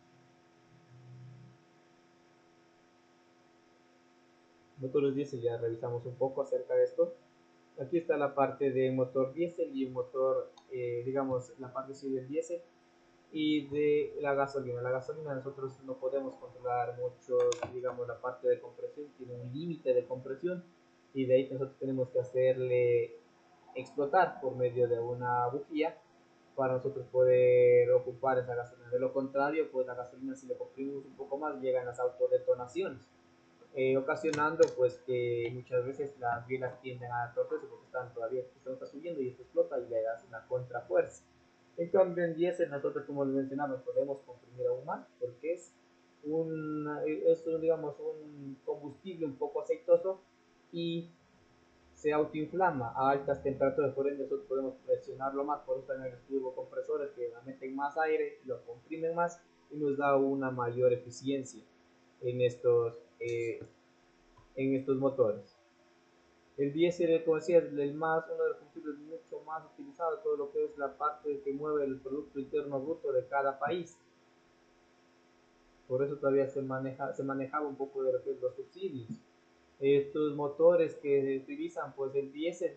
Motores diésel, ya revisamos un poco acerca de esto. Aquí está la parte de motor diésel y motor, digamos, la parte sí del diésel y de la gasolina. La gasolina nosotros no podemos controlar mucho, digamos, la parte de compresión, tiene un límite de compresión y de ahí nosotros tenemos que hacerle explotar por medio de una bujía para nosotros poder ocupar esa gasolina. De lo contrario, pues la gasolina si le comprimimos un poco más llegan las autodetonaciones, ocasionando pues que muchas veces las bielas tienden a torcerse porque está subiendo y esto explota y le das una contrafuerza. En cambio en diésel nosotros como les mencionamos podemos comprimir aún más porque es digamos un combustible un poco aceitoso y se autoinflama a altas temperaturas, por ende nosotros podemos presionarlo más, por eso también los turbocompresores que meten más aire, lo comprimen más y nos da una mayor eficiencia en estos motores. El diésel, como decía, es uno de los combustibles mucho más utilizados, todo lo que es la parte que mueve el Producto Interno Bruto de cada país. Por eso todavía se manejaba un poco de lo que es los subsidios. Estos motores que se utilizan, pues el diésel,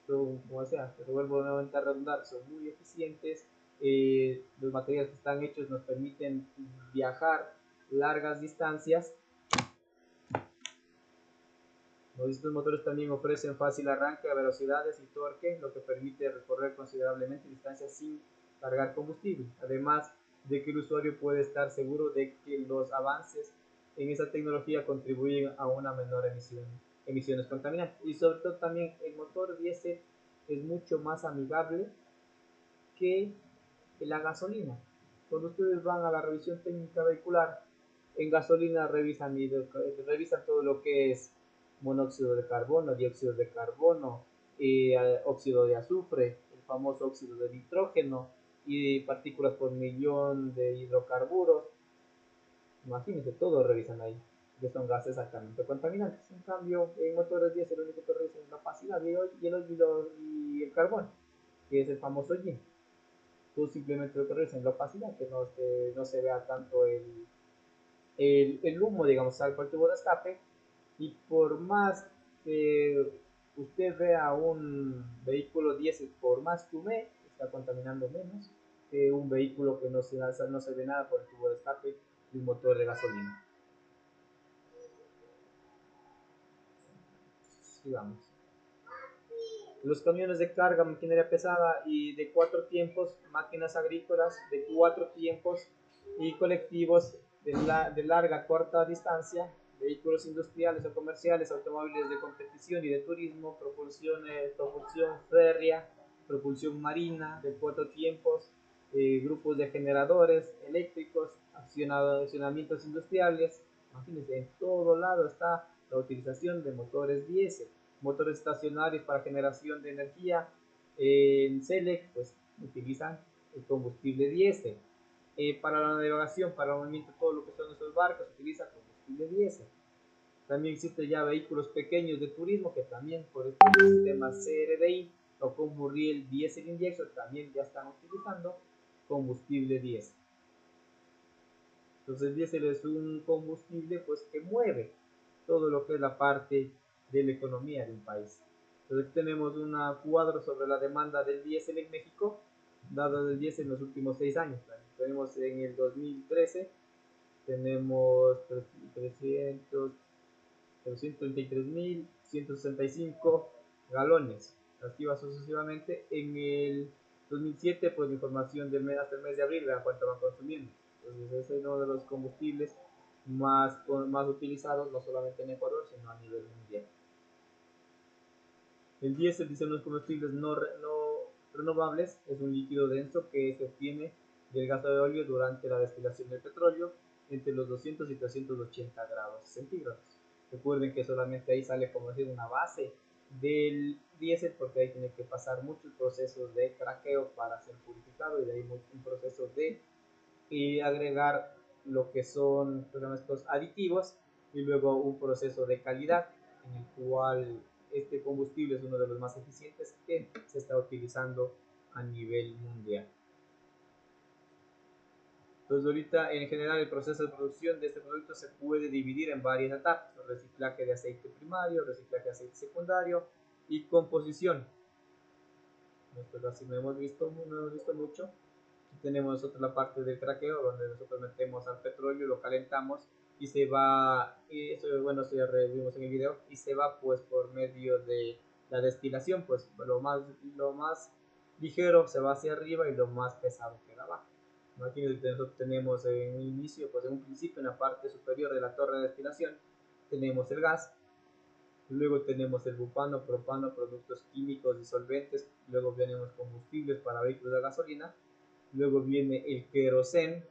son, como sea, te vuelvo nuevamente a redundar, son muy eficientes. Los materiales que están hechos nos permiten viajar largas distancias. Estos motores también ofrecen fácil arranque a velocidades y torque, lo que permite recorrer considerablemente distancias sin cargar combustible. Además de que el usuario puede estar seguro de que los avances en esa tecnología contribuyen a una menor emisiones contaminantes. Y sobre todo también el motor diésel es mucho más amigable que la gasolina. Cuando ustedes van a la revisión técnica vehicular, en gasolina revisan todo lo que es monóxido de carbono, dióxido de carbono, óxido de azufre, el famoso óxido de nitrógeno y partículas por millón de hidrocarburos. Imagínense, todo revisan ahí, que son gases altamente contaminantes. En cambio, en motores diésel lo único que revisan es la opacidad y el carbón, que es el famoso yin. Tú simplemente lo que revisan es la opacidad, que no se vea tanto el humo, digamos, al por el tubo de escape. Y por más que usted vea un vehículo diésel, por más que hume, está contaminando menos que un vehículo que no se ve nada por el tubo de escape de un motor de gasolina. Sigamos. Los camiones de carga, maquinaria pesada y de 4 tiempos, máquinas agrícolas de 4 tiempos y colectivos de larga corta distancia, vehículos industriales o comerciales, automóviles de competición y de turismo, propulsión férrea, propulsión marina de 4 tiempos, grupos de generadores eléctricos, accionamientos industriales. Imagínense, en todo lado está la utilización de motores diésel. Motores estacionarios para generación de energía. En Select pues utilizan el combustible diésel. Para la navegación, para el movimiento, todo lo que son nuestros barcos, utiliza combustible diésel. También existen ya vehículos pequeños de turismo que también por estos sistemas CRDI o combustible diésel injection también ya están utilizando combustible diésel. Entonces el diésel es un combustible pues que mueve todo lo que es la parte de la economía de un país. Entonces tenemos un cuadro sobre la demanda del diésel en México, dado del diésel en los últimos 6 años. Tenemos en el 2013, tenemos 333.165 galones, así va sucesivamente. En el 2007, pues la información del mes hasta el mes de abril, vean cuánto van consumiendo. Entonces es uno de los combustibles más utilizados, no solamente en Ecuador, sino a nivel mundial. El diésel, dicen los combustibles no renovables, es un líquido denso que se obtiene del gas de óleo durante la destilación del petróleo entre los 200 y 380 grados centígrados. Recuerden que solamente ahí sale, como decir, una base del diésel, porque ahí tiene que pasar muchos procesos de craqueo para ser purificado y de ahí un proceso de agregar lo que son estos aditivos y luego un proceso de calidad en el cual este combustible es uno de los más eficientes que se está utilizando a nivel mundial. Entonces ahorita en general el proceso de producción de este producto se puede dividir en varias etapas: reciclaje de aceite primario, reciclaje de aceite secundario y composición. Esto casi no hemos visto mucho. Aquí tenemos nosotros la parte del craqueo, donde nosotros metemos al petróleo, lo calentamos y se va, y eso ya vimos en el video, y se va pues por medio de la destilación, pues lo más ligero se va hacia arriba y lo más pesado queda abajo. Imagínense, nosotros tenemos en un principio en la parte superior de la torre de destilación tenemos el gas, luego tenemos el butano, propano, productos químicos y solventes, luego vienen los combustibles para vehículos de gasolina, luego viene el queroseno,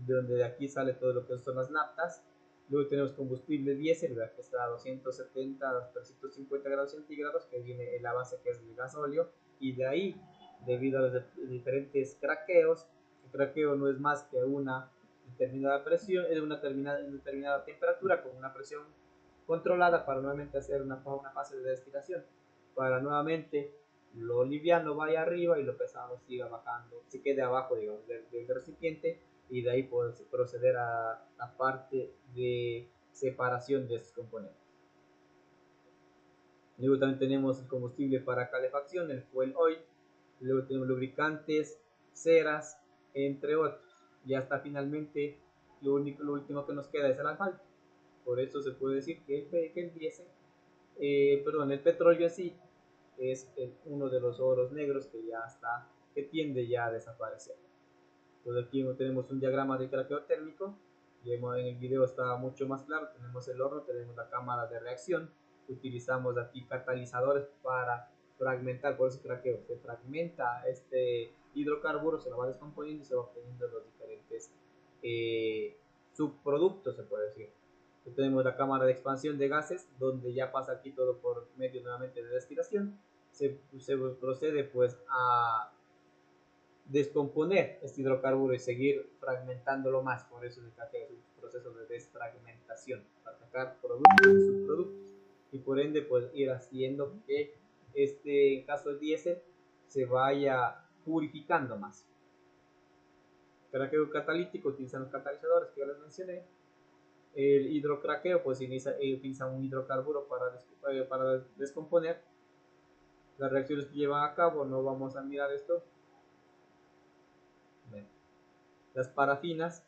donde de aquí sale todo lo que son las naftas, Luego tenemos combustible diésel, que está a 270 a 350 grados centígrados, que viene en la base que es el gasóleo, y de ahí, debido a los diferentes craqueos, el craqueo no es más que una determinada presión, una determinada temperatura con una presión controlada para nuevamente hacer una fase de destilación, para nuevamente lo liviano vaya arriba y lo pesado siga bajando, se quede abajo, digamos, del recipiente, y de ahí puedes proceder a la parte de separación de estos componentes. Luego también tenemos el combustible para calefacción, el fuel oil. Luego tenemos lubricantes, ceras, entre otros. Y hasta finalmente lo último que nos queda es el asfalto. Por eso se puede decir que el diésel, el petróleo así es uno de los oros negros que ya está, que tiende ya a desaparecer. Entonces aquí tenemos un diagrama de craqueo térmico, y en el video está mucho más claro. Tenemos el horno, tenemos la cámara de reacción, utilizamos aquí catalizadores para fragmentar, por ese craqueo se fragmenta este hidrocarburo, se lo va descomponiendo y se va obteniendo los diferentes subproductos, se puede decir. Entonces tenemos la cámara de expansión de gases, donde ya pasa aquí todo por medio nuevamente de destilación. Se procede pues a descomponer este hidrocarburo y seguir fragmentándolo más. Por eso se trata de un proceso de desfragmentación para sacar productos y subproductos, y por ende pues ir haciendo que en caso del diésel se vaya purificando más. Craqueo catalítico, utilizan los catalizadores que ya les mencioné. El hidrocraqueo pues utiliza un hidrocarburo para descomponer. Las reacciones que llevan a cabo, no vamos a mirar esto. Las parafinas,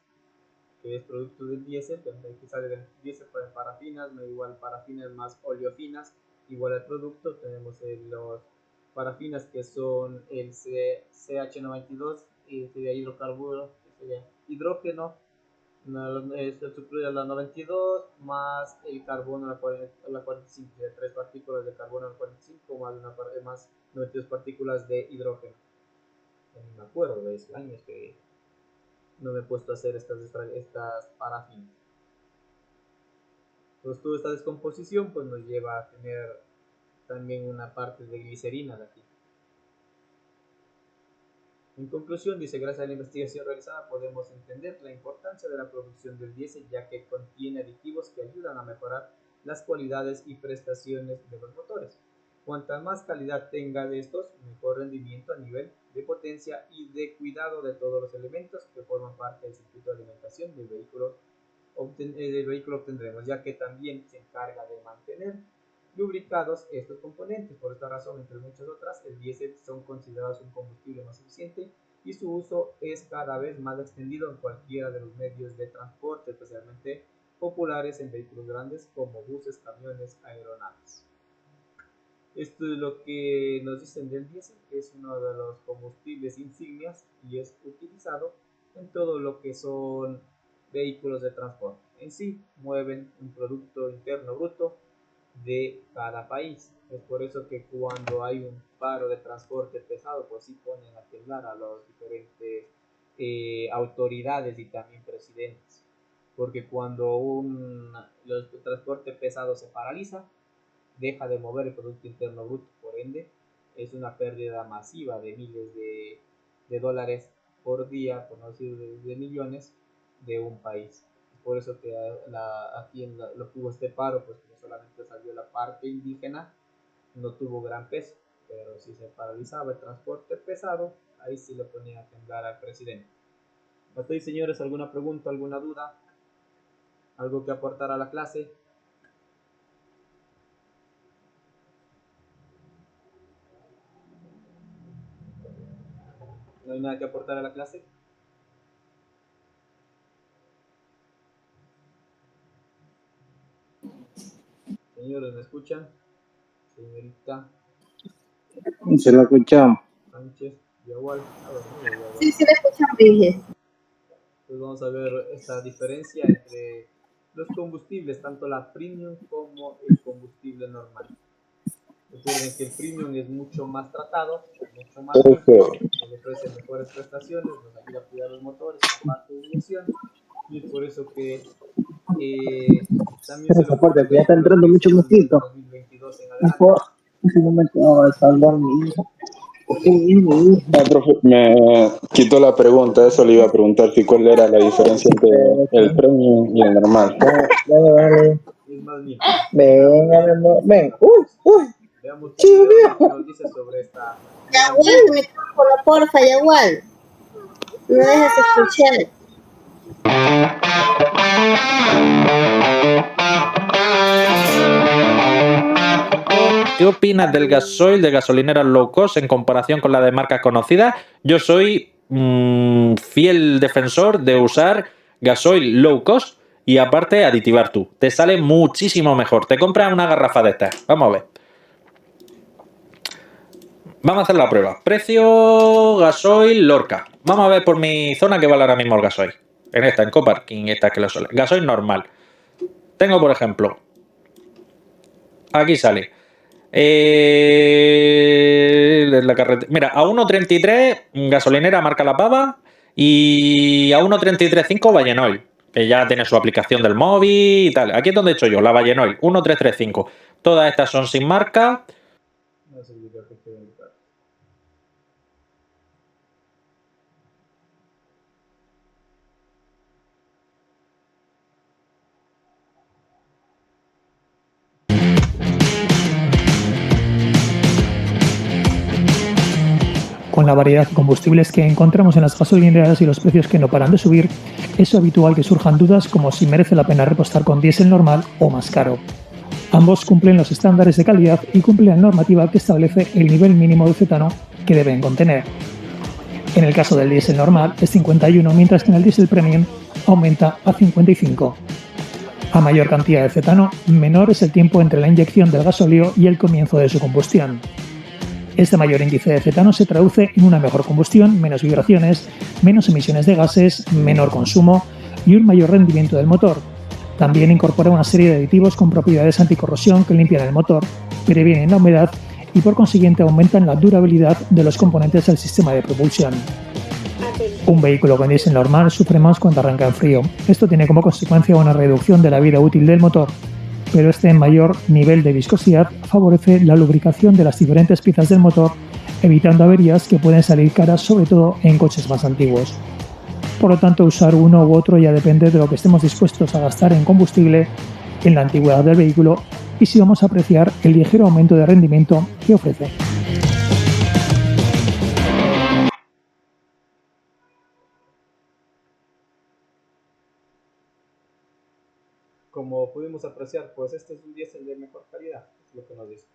que es producto del diésel, que sale del diésel para parafinas, no igual parafinas más oleofinas, igual al producto. Tenemos los parafinas que son el CH92, y sería hidrocarburo, que sería hidrógeno, la 92 más el carbono, la 45, 3 partículas de carbono a la 45 más 92 partículas de hidrógeno. No me acuerdo de esos años que no me he puesto a hacer estas parafinas. Pues toda esta descomposición pues nos lleva a tener también una parte de glicerina de aquí. En conclusión, dice, gracias a la investigación realizada podemos entender la importancia de la producción del diésel, ya que contiene aditivos que ayudan a mejorar las cualidades y prestaciones de los motores. Cuanta más calidad tenga de estos, mejor rendimiento a nivel de potencia y de cuidado de todos los elementos que forman parte del circuito de alimentación del vehículo obtendremos, ya que también se encarga de mantener lubricados estos componentes. Por esta razón, entre muchas otras, el diésel son considerados un combustible más eficiente, y su uso es cada vez más extendido en cualquiera de los medios de transporte, especialmente populares en vehículos grandes como buses, camiones, aeronaves. Esto es lo que nos dicen del diésel, que es uno de los combustibles insignias y es utilizado en todo lo que son vehículos de transporte. En sí, mueven un producto interno bruto de cada país. Es por eso que cuando hay un paro de transporte pesado, pues sí ponen a temblar a los diferentes autoridades y también presidentes. Porque cuando el transporte pesado se paraliza, deja de mover el Producto Interno Bruto, por ende es una pérdida masiva de miles de dólares por día, por no decir de millones, de un país. Por eso que aquí lo que hubo este paro, pues como solamente salió la parte indígena, no tuvo gran peso, pero si se paralizaba el transporte pesado, ahí sí lo ponía a temblar al presidente. Hasta ahí, señores, ¿alguna pregunta, alguna duda? ¿Algo que aportar a la clase? ¿No hay nada que aportar a la clase? Señores, ¿me escuchan? Señorita Se lo escuchamos. Sánchez, Yagual, ha dormido Yagual. Sí, sí, le escuchamos bien. Pues vamos a ver esta diferencia entre los combustibles, tanto la premium como el combustible normal. Recuerden que el premium es mucho más tratado, mucho más limpio, nos ofrece mejores prestaciones, nos ayuda a cuidar los motores, la parte de dirección, y es por eso que También se Pero lo soporte, ocupa que ya está vehículos entrando que mucho sean del mosquito. 2022 en Y adelante. por ese momento, no, salvar mi hija. Porque mi hija. No, profe, me quitó la pregunta, eso le iba a preguntar si cuál era la diferencia entre el premium y el normal. Dale, dale. Es más nítido. Venga, mi También amor, son ven. las Uy, cosas. uy, Veamos tu chido, video a ver qué viejo. nos dice sobre esta gran Yagual, ventaja. micrófono, porfa, Yagual. No dejes escuchar. ¿Qué opinas del gasoil de gasolineras low cost en comparación con la de marcas conocidas? Yo soy fiel defensor de usar gasoil low cost y aparte aditivar tú. Te sale muchísimo mejor. Te compras una garrafa de estas. Vamos a ver. Vamos a hacer la prueba. Precio gasoil Lorca. Vamos a ver por mi zona que vale ahora mismo el gasoil. En esta, en Coparking, esta que lo suele. Gasoil normal. Tengo, por ejemplo, aquí sale. La mira, a 1,33 gasolinera marca La Pava y a 1,335 Vallenol, que ya tiene su aplicación del móvil y tal. Aquí es donde he hecho yo, la Vallenol, 1,335. Todas estas son sin marca. No es el video que quiero indicar. Con la variedad de combustibles que encontramos en las gasolineras y los precios que no paran de subir, es habitual que surjan dudas como si merece la pena repostar con diésel normal o más caro. Ambos cumplen los estándares de calidad y cumplen la normativa que establece el nivel mínimo de cetano que deben contener. En el caso del diésel normal es 51, mientras que en el diésel premium aumenta a 55. A mayor cantidad de cetano, menor es el tiempo entre la inyección del gasóleo y el comienzo de su combustión. Este mayor índice de cetano se traduce en una mejor combustión, menos vibraciones, menos emisiones de gases, menor consumo y un mayor rendimiento del motor. También incorpora una serie de aditivos con propiedades anticorrosión que limpian el motor, previenen la humedad y por consiguiente aumentan la durabilidad de los componentes del sistema de propulsión. Un vehículo con diésel normal sufre más cuando arranca en frío. Esto tiene como consecuencia una reducción de la vida útil del motor, pero este mayor nivel de viscosidad favorece la lubricación de las diferentes piezas del motor, evitando averías que pueden salir caras sobre todo en coches más antiguos. Por lo tanto, usar uno u otro ya depende de lo que estemos dispuestos a gastar en combustible, en la antigüedad del vehículo y si vamos a apreciar el ligero aumento de rendimiento que ofrece. Como pudimos apreciar, pues este es un diésel de mejor calidad, es lo que nos dice.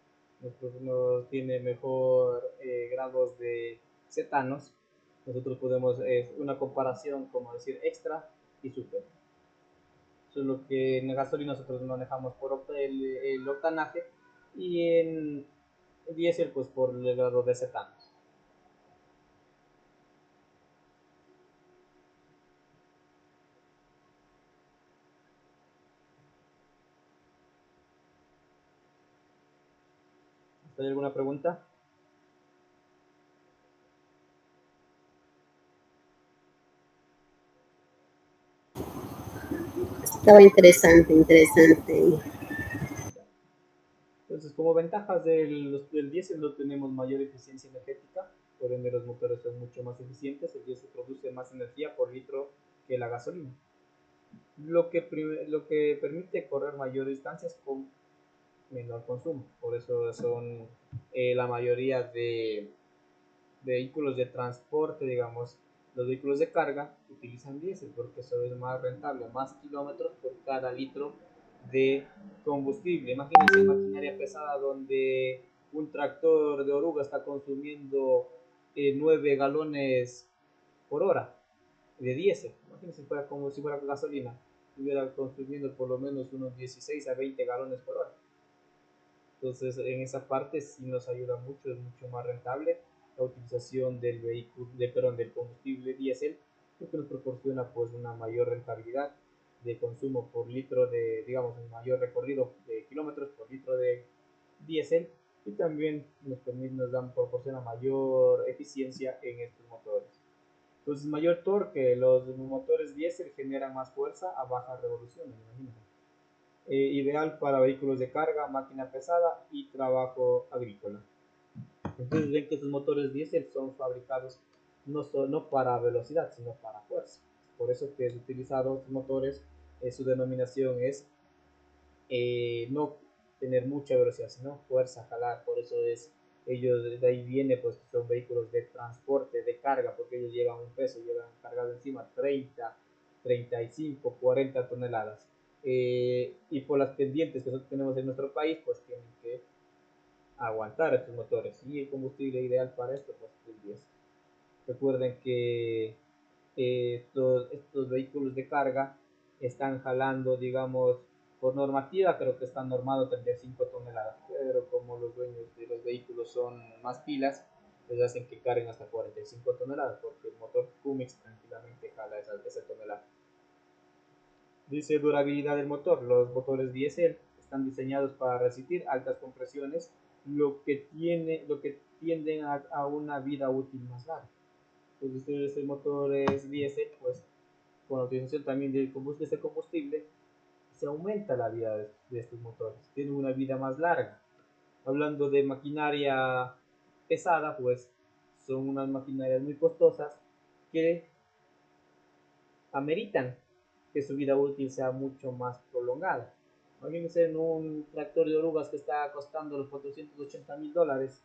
Nos tiene mejor grados de cetanos. Nosotros podemos, una comparación, como decir, extra y super. Eso es lo que en gasolina nosotros manejamos por el octanaje y en diésel pues por el grado de cetanos. ¿Hay alguna pregunta? Estaba interesante, interesante. Entonces, como ventajas del diésel no tenemos mayor eficiencia energética, por ende los motores son mucho más eficientes, el diésel produce más energía por litro que la gasolina, lo que permite correr mayores distancias con menor consumo. Por eso son la mayoría de vehículos de transporte, digamos, los vehículos de carga utilizan diésel porque eso es más rentable, más kilómetros por cada litro de combustible. Imagínense maquinaria pesada donde un tractor de oruga está consumiendo 9 galones por hora de diésel. Imagínense si fuera como si fuera gasolina, estuviera consumiendo por lo menos unos 16 a 20 galones por hora. Entonces, en esa parte sí nos ayuda mucho, es mucho más rentable la utilización del vehículo, del combustible diésel, porque nos proporciona pues una mayor rentabilidad de consumo por litro de, digamos, un mayor recorrido de kilómetros por litro de diésel y también nos proporciona mayor eficiencia en estos motores. Entonces, mayor torque, los motores diésel generan más fuerza a bajas revoluciones, imagínate. Ideal para vehículos de carga, máquina pesada y trabajo agrícola. Entonces ven que estos motores diésel son fabricados no para velocidad, sino para fuerza. Por eso que es utilizado estos motores, su denominación es no tener mucha velocidad, sino fuerza, jalar. Por eso es, ellos de ahí viene, pues son vehículos de transporte, de carga, porque ellos llevan un peso, llevan cargado encima 30, 35, 40 toneladas. Y por las pendientes que nosotros tenemos en nuestro país, pues tienen que aguantar estos motores. Y el combustible ideal para esto, pues es el diésel. Recuerden que estos vehículos de carga están jalando, digamos, por normativa, creo que están normados 35 toneladas, pero como los dueños de los vehículos son más pilas, les hacen que carguen hasta 45 toneladas, porque el motor Cummins tranquilamente jala esa tonelada. Dice durabilidad del motor. Los motores diésel están diseñados para resistir altas compresiones, lo que tienden a una vida útil más larga. Entonces, este motor es diésel, pues con la utilización también de este combustible, se aumenta la vida de estos motores, tienen una vida más larga. Hablando de maquinaria pesada, pues son unas maquinarias muy costosas que ameritan que su vida útil sea mucho más prolongada. Imagínense en un tractor de orugas que está costando los $480,000,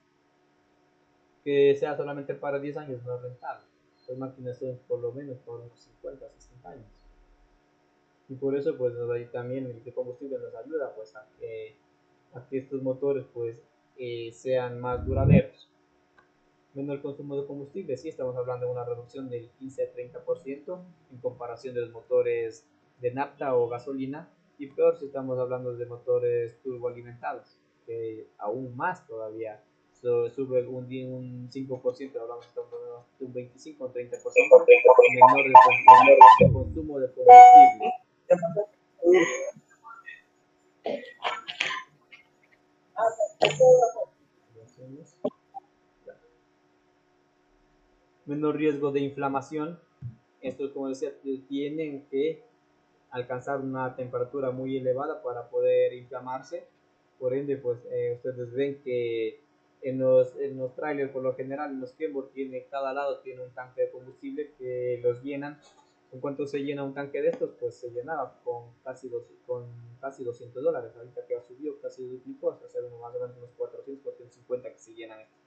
que sea solamente para 10 años, no es rentable. Las máquinas son por lo menos por unos 50, 60 años. Y por eso pues ahí también el combustible nos ayuda pues a que estos motores pues sean más duraderos. Menor consumo de combustible, sí estamos hablando de una reducción del 15 a 30% en comparación de los motores de nafta o gasolina, y peor si estamos hablando de motores turboalimentados, que aún más todavía sube un 5%, hablamos de un 25 o 30% menor el consumo de combustible. Menor riesgo de inflamación. Estos, como decía, tienen que alcanzar una temperatura muy elevada para poder inflamarse. Por ende, pues ustedes ven que en los trailers, por lo general, en los Kenworth, cada lado tiene un tanque de combustible que los llenan. En cuanto se llena un tanque de estos, pues se llenaba con casi $200. Ahorita que ha subido, casi duplicó, hasta ser más o menos unos 400, 450 que se llenan estos.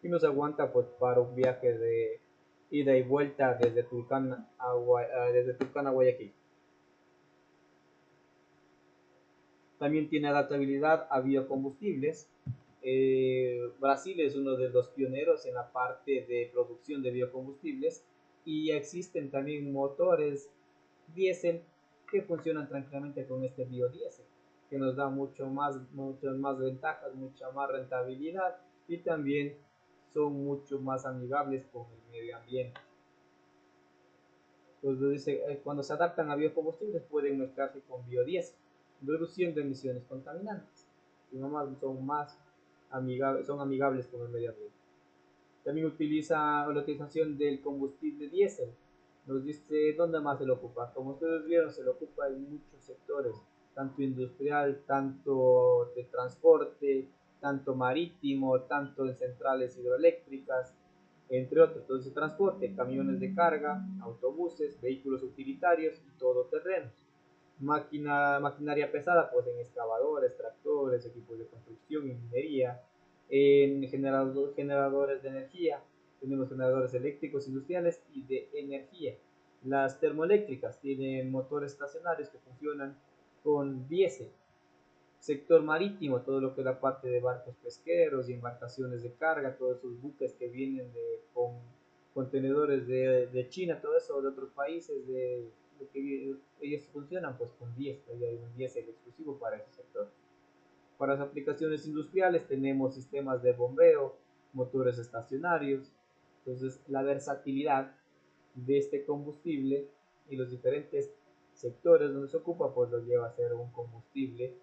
Y nos aguanta pues para un viaje de ida y vuelta desde Tulcán a Guayaquil. También tiene adaptabilidad a biocombustibles. Brasil es uno de los pioneros en la parte de producción de biocombustibles, y existen también motores diésel que funcionan tranquilamente con este biodiesel, que nos da muchas más ventajas, mucha más rentabilidad, y también son mucho más amigables con el medio ambiente. Pues dice, cuando se adaptan a biocombustibles pueden mezclarse con biodiesel, reduciendo emisiones contaminantes, y son amigables con el medio ambiente. También utiliza la utilización del combustible diésel. Nos dice dónde más se lo ocupa. Como ustedes vieron, se lo ocupa en muchos sectores, tanto industrial, tanto de transporte, tanto marítimo, tanto en centrales hidroeléctricas, entre otros. Entonces, transporte, camiones de carga, autobuses, vehículos utilitarios y todoterrenos. Maquinaria pesada, pues en excavadores, tractores, equipos de construcción y minería, en generadores de energía. Tenemos generadores eléctricos industriales y de energía. Las termoeléctricas tienen motores estacionarios que funcionan con diésel. Sector marítimo, todo lo que es la parte de barcos pesqueros y embarcaciones de carga, todos esos buques que vienen con contenedores de China, todo eso de otros países, que ellos funcionan pues con diésel, hay un diésel exclusivo para ese sector. Para las aplicaciones industriales tenemos sistemas de bombeo, motores estacionarios. Entonces la versatilidad de este combustible y los diferentes sectores donde se ocupa pues lo lleva a ser un combustible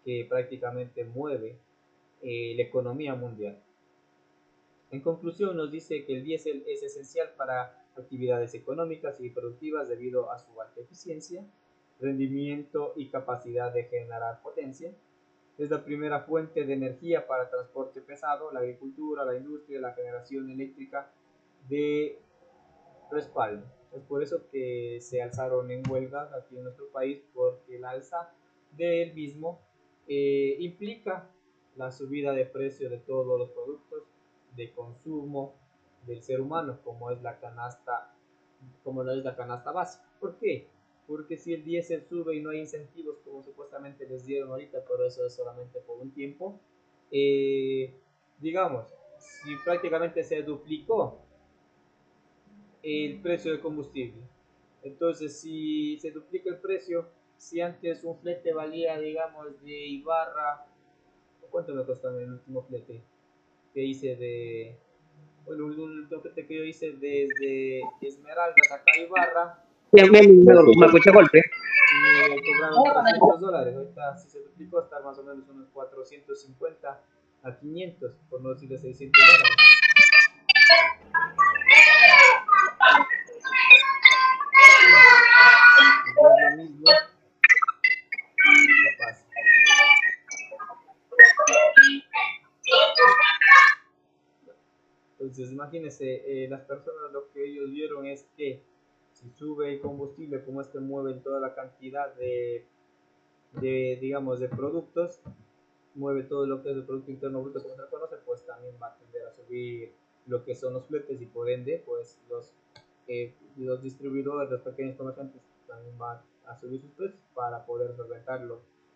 que prácticamente mueve la economía mundial. En conclusión, nos dice que el diésel es esencial para actividades económicas y productivas debido a su alta eficiencia, rendimiento y capacidad de generar potencia. Es la primera fuente de energía para transporte pesado, la agricultura, la industria, la generación eléctrica de respaldo. Es por eso que se alzaron en huelgas aquí en nuestro país, porque el alza del mismo implica la subida de precio de todos los productos de consumo del ser humano, como es la canasta básica. ¿Por qué? Porque si el diésel sube y no hay incentivos como supuestamente les dieron ahorita, pero eso es solamente por un tiempo, digamos, si prácticamente se duplicó el precio del combustible. Entonces, si se duplica el precio, si antes un flete valía, digamos, de Ibarra, ¿cuánto me costó el último flete que hice de... Bueno, el último flete que yo hice desde Esmeraldas acá a Ibarra, Me escuché golpe. me cobraron $300. Ahorita, si se duplicó, está más o menos unos 450 a 500, por no decirle $600. No es lo mismo, capaz. Entonces, imagínense, las personas lo que ellos vieron es que si sube el combustible, como este mueve toda la cantidad digamos, de productos, mueve todo lo que es el Producto Interno Bruto, como se conoce, pues también va a tender a subir lo que son los fletes y por ende, pues los distribuidores, los pequeños comerciantes también van a subir sus precios para poder solventar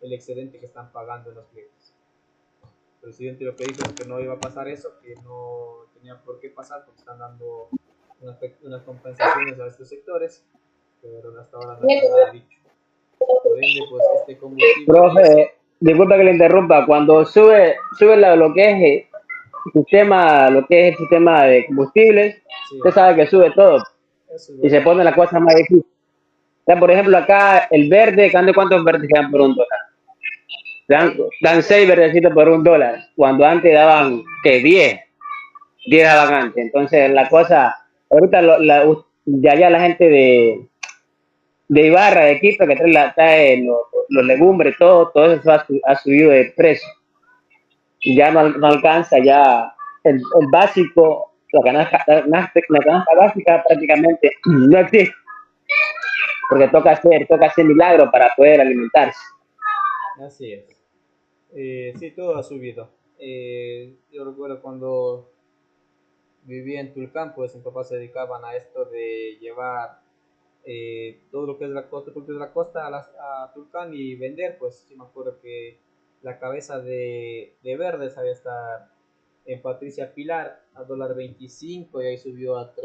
el excedente que están pagando en los fletes. El presidente lo que dijo es que no iba a pasar eso, que no tenía por qué pasar porque están dando unas compensaciones a estos sectores, pero hasta ahora no se ha dicho. Por ende, pues este combustible... Profe, disculpa que le interrumpa. Cuando sube lo que es el sistema de combustibles, Sí, usted sabe que sube todo eso es y se verdad. pone la cosa más difícil. O sea, por ejemplo, acá el verde, ¿cuántos verdes quedan por $1? Dan 6 verdecitos por $1, cuando antes daban que 10 daban antes. Entonces la cosa, ahorita ya la gente de Ibarra, de Quito, que trae los legumbres, todo eso ha subido de precio. Ya no alcanza ya el básico, la canasta básica prácticamente no existe, porque toca hacer milagro para poder alimentarse. Así es. Sí, todo ha subido. Yo recuerdo cuando vivía en Tulcán, pues mis papás se dedicaban a esto de llevar todo lo que es la costa, porque es la costa a Tulcán y vender, pues sí me acuerdo que la cabeza de verde sabía estar en Patricia Pilar a $1.25 y ahí subió hasta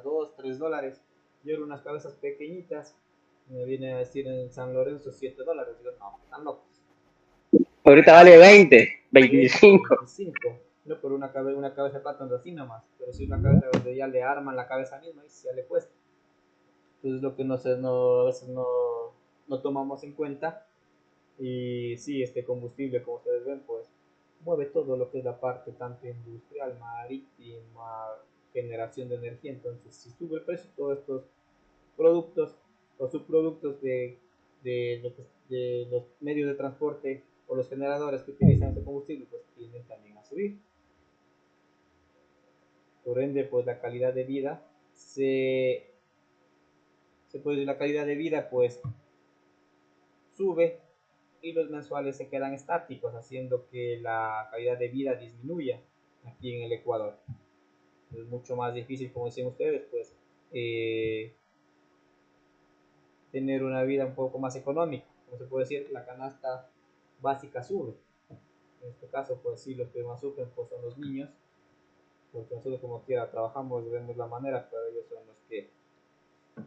$2, $3. Yo era unas cabezas pequeñitas, me viene a decir en San Lorenzo $7. Digo, no, están locos. Ahorita vale 20, 25. 25. No por una cabeza de plátano así nomás, pero sí una cabeza donde ya le arman la cabeza misma y ya le cuesta. Entonces lo que a veces no tomamos en cuenta. Y sí, este combustible, como ustedes ven, pues mueve todo lo que es la parte tanto industrial, marítima, generación de energía. Entonces, si sube el precio, todos estos productos o subproductos de los medios de transporte o los generadores que utilizan este combustible, pues tienden también a subir. Por ende, pues la calidad de vida la calidad de vida pues sube y los mensuales se quedan estáticos, haciendo que la calidad de vida disminuya aquí en el Ecuador. Es mucho más difícil, como decían ustedes, pues tener una vida un poco más económica. Como se puede decir, la canasta básica sube. En este caso, pues sí, los que más sufren pues, son los niños, porque nosotros como quiera trabajamos, vemos la manera, pero ellos son los que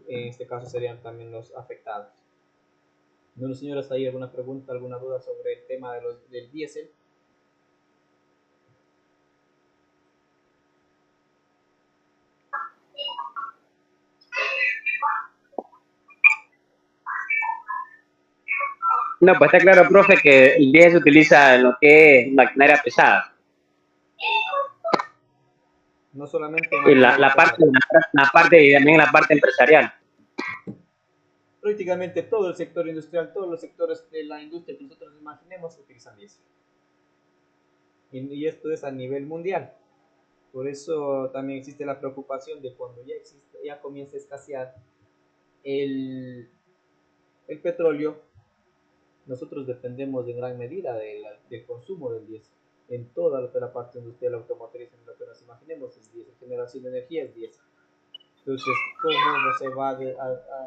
en este caso serían también los afectados. Bueno, señores, ¿hay alguna pregunta, alguna duda sobre el tema del diésel? No, pues está claro, profe, que el diésel se utiliza en lo que es maquinaria pesada. no solamente Y la parte y también la parte empresarial. prácticamente todo el sector industrial, todos los sectores de la industria que nosotros imaginemos utilizan diésel. Y esto es a nivel mundial. Por eso también existe la preocupación de cuando ya comienza a escasear el petróleo, nosotros dependemos en gran medida del consumo del diésel. En toda la parte industrial automotriz, en lo que nos imaginemos, es diésel. Generación de energía es diésel. Entonces,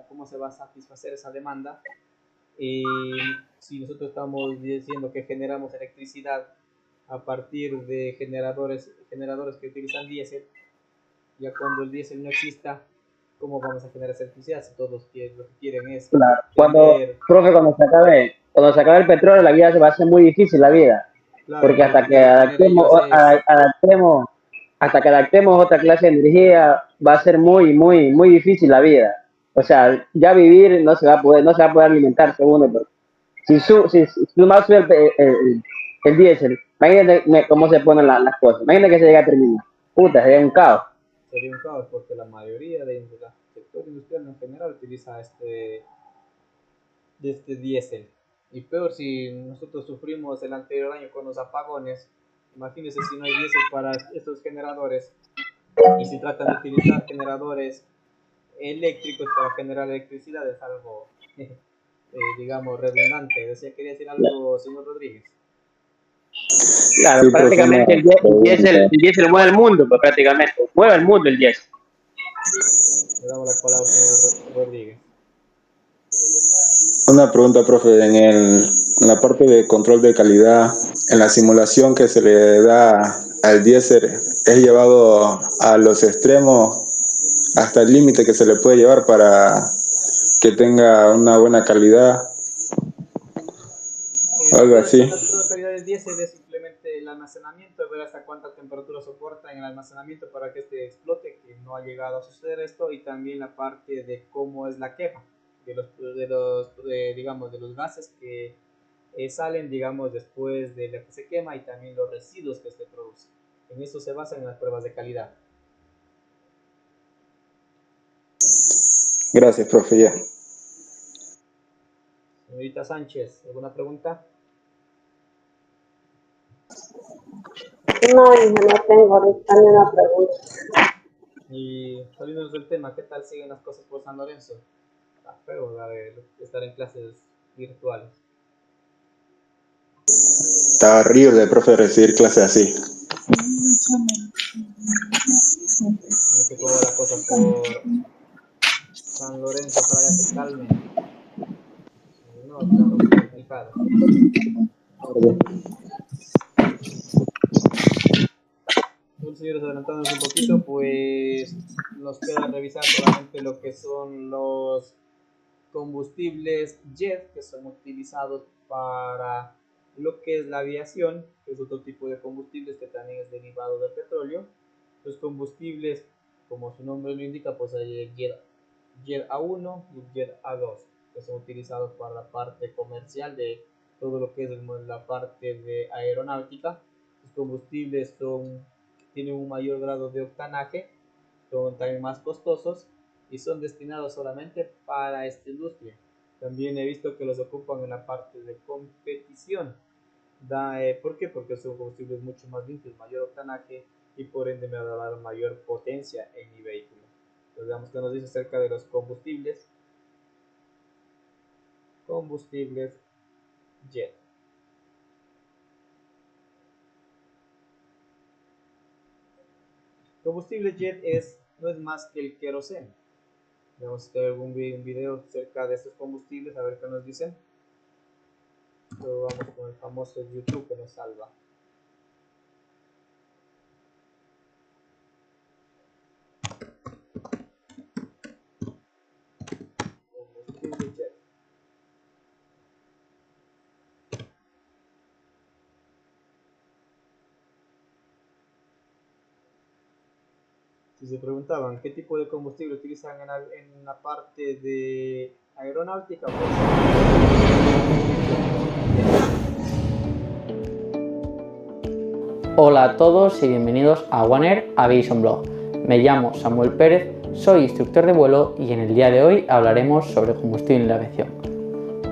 ¿cómo se va a satisfacer esa demanda? Si nosotros estamos diciendo que generamos electricidad a partir de generadores que utilizan diésel, ya cuando el diésel no exista, ¿cómo vamos a generar esa electricidad si todos lo que quieren es Claro. vender? Profe, cuando se acabe el petróleo, la vida se va a hacer muy difícil, la vida. Claro, Porque hasta que adaptemos otra clase de energía, va a ser muy, muy, muy difícil la vida. O sea, ya vivir no se va a poder alimentarse uno. Pero si más sube el diésel, imagínate cómo se ponen las cosas. Imagínate que se llega a terminar. Puta, sería un caos. Sería un caos porque la mayoría del sector industrial en general utiliza este diésel. Y peor si nosotros sufrimos el anterior año con los apagones, imagínense si no hay diésel para estos generadores y si tratan de utilizar generadores eléctricos para generar electricidad, es algo, digamos, redundante. Quería decir algo, señor Rodríguez. Claro, sí, prácticamente el diésel mueve el mundo, pues prácticamente mueve el mundo el diésel. Le damos la palabra al señor Rodríguez. Una pregunta, profe, en la parte de control de calidad, en la simulación que se le da al diésel, ¿es llevado a los extremos hasta el límite que se le puede llevar para que tenga una buena calidad? Algo así. La calidad del diésel es simplemente el almacenamiento, ver hasta cuánta temperatura soporta en el almacenamiento para que este explote, que no ha llegado a suceder esto, y también la parte de cómo es la quema de los gases que salen, digamos, después de la que se quema, y también los residuos que se producen. En eso se basan en las pruebas de calidad. Gracias, profe. Ya. Señorita Sánchez, ¿alguna pregunta? No, no tengo ahorita ni una pregunta. Y saliendo del tema, ¿qué tal siguen las cosas por San Lorenzo? Está feo estar en clases virtuales. Está horrible, profe, recibir clases así. No sé cómo va la cosa por San Lorenzo para que se calmen. No, estamos complicados. Bueno, señores, adelantándonos un poquito, pues nos queda revisar solamente lo que son los combustibles jet que son utilizados para lo que es la aviación, que es otro tipo de combustibles que también es derivado del petróleo. Los combustibles, como su nombre lo indica, pues hay el jet A1 y el jet A2, que son utilizados para la parte comercial de todo lo que es la parte de aeronáutica. Los combustibles tienen un mayor grado de octanaje, son también más costosos y son destinados solamente para esta industria. También he visto que los ocupan en la parte de competición. ¿Por qué? Porque son combustibles mucho más limpios, mayor octanaje, y por ende me va a dar mayor potencia en mi vehículo. Entonces, veamos qué nos dice acerca de los combustibles jet. Combustible jet no es más que el queroseno. Vamos a ver un video acerca de estos combustibles, a ver qué nos dicen. Pero vamos con el famoso YouTube que nos salva. Combustible jet. Si se preguntaban qué tipo de combustible utilizan en la parte de aeronáutica, pues Hola a todos y bienvenidos a One Air Aviation Blog. Me llamo Samuel Pérez, soy instructor de vuelo y en el día de hoy hablaremos sobre combustible en la aviación.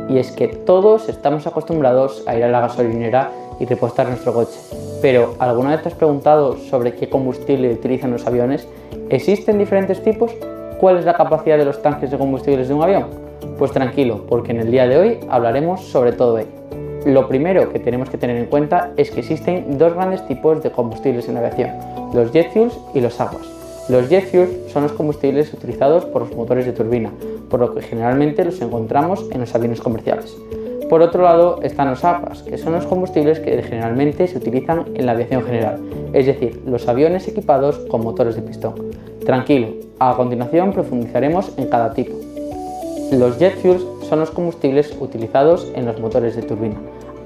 Y es que todos estamos acostumbrados a ir a la gasolinera y repostar nuestro coche, pero ¿alguna vez te has preguntado sobre qué combustible utilizan los aviones? ¿Existen diferentes tipos? ¿Cuál es la capacidad de los tanques de combustibles de un avión? Pues tranquilo, porque en el día de hoy hablaremos sobre todo ello. Lo primero que tenemos que tener en cuenta es que existen dos grandes tipos de combustibles en la aviación, los jet fuels y los aguas. Los jet fuels son los combustibles utilizados por los motores de turbina, por lo que generalmente los encontramos en los aviones comerciales. Por otro lado están los aguas, que son los combustibles que generalmente se utilizan en la aviación general, es decir, los aviones equipados con motores de pistón. Tranquilo, a continuación profundizaremos en cada tipo. Los jet fuels son los combustibles utilizados en los motores de turbina.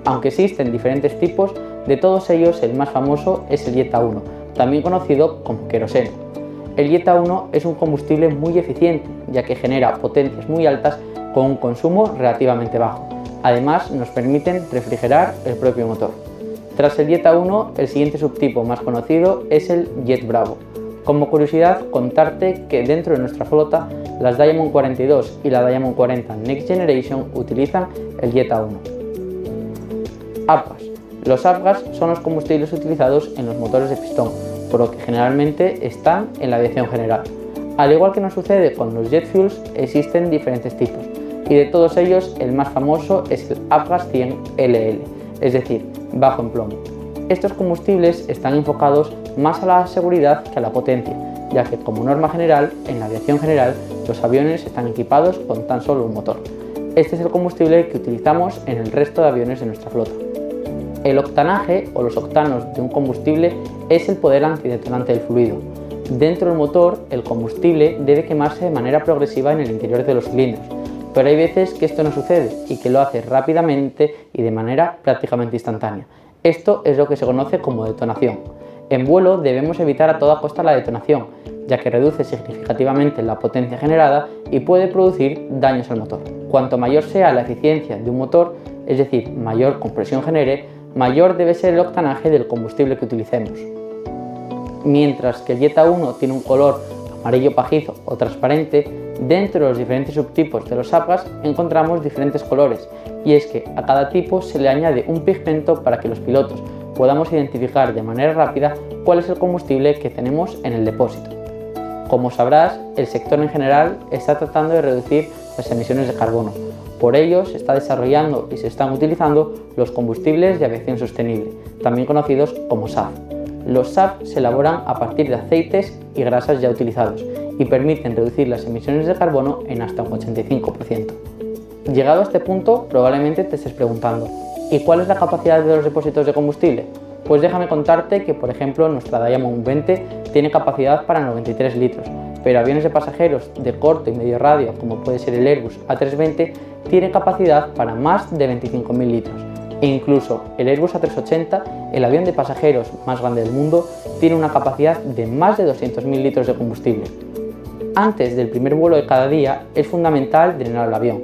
Aunque existen diferentes tipos, de todos ellos el más famoso es el Jet A1, también conocido como queroseno. El Jet A1 es un combustible muy eficiente, ya que genera potencias muy altas con un consumo relativamente bajo. Además, nos permiten refrigerar el propio motor. Tras el Jet A1, el siguiente subtipo más conocido es el Jet Bravo. Como curiosidad, contarte que dentro de nuestra flota, las Diamond 42 y la Diamond 40 Next Generation utilizan el Jet A1. AVGAS. Los AVGAS son los combustibles utilizados en los motores de pistón, por lo que generalmente están en la aviación general. Al igual que nos sucede con los jet fuels, existen diferentes tipos, y de todos ellos el más famoso es el AVGAS 100 LL, es decir, bajo en plomo. Estos combustibles están enfocados más a la seguridad que a la potencia, ya que como norma general, en la aviación general, los aviones están equipados con tan solo un motor. Este es el combustible que utilizamos en el resto de aviones de nuestra flota. El octanaje o los octanos de un combustible es el poder antidetonante del fluido. Dentro del motor, el combustible debe quemarse de manera progresiva en el interior de los cilindros, pero hay veces que esto no sucede y que lo hace rápidamente y de manera prácticamente instantánea. Esto es lo que se conoce como detonación. En vuelo debemos evitar a toda costa la detonación, ya que reduce significativamente la potencia generada y puede producir daños al motor. Cuanto mayor sea la eficiencia de un motor, es decir, mayor compresión genere, mayor debe ser el octanaje del combustible que utilicemos. Mientras que el Jet A1 tiene un color amarillo pajizo o transparente, dentro de los diferentes subtipos de los AVGAS encontramos diferentes colores, y es que a cada tipo se le añade un pigmento para que los pilotos podamos identificar de manera rápida cuál es el combustible que tenemos en el depósito. Como sabrás, el sector en general está tratando de reducir las emisiones de carbono. Por ello, se está desarrollando y se están utilizando los combustibles de aviación sostenible, también conocidos como SAF. Los SAF se elaboran a partir de aceites y grasas ya utilizados y permiten reducir las emisiones de carbono en hasta un 85%. Llegado a este punto, probablemente te estés preguntando, ¿y cuál es la capacidad de los depósitos de combustible? Pues déjame contarte que, por ejemplo, nuestra Diamond 20 tiene capacidad para 93 litros, pero aviones de pasajeros de corto y medio radio, como puede ser el Airbus A320, tiene capacidad para más de 25.000 litros. E incluso el Airbus A380, el avión de pasajeros más grande del mundo, tiene una capacidad de más de 200.000 litros de combustible. Antes del primer vuelo de cada día es fundamental drenar el avión,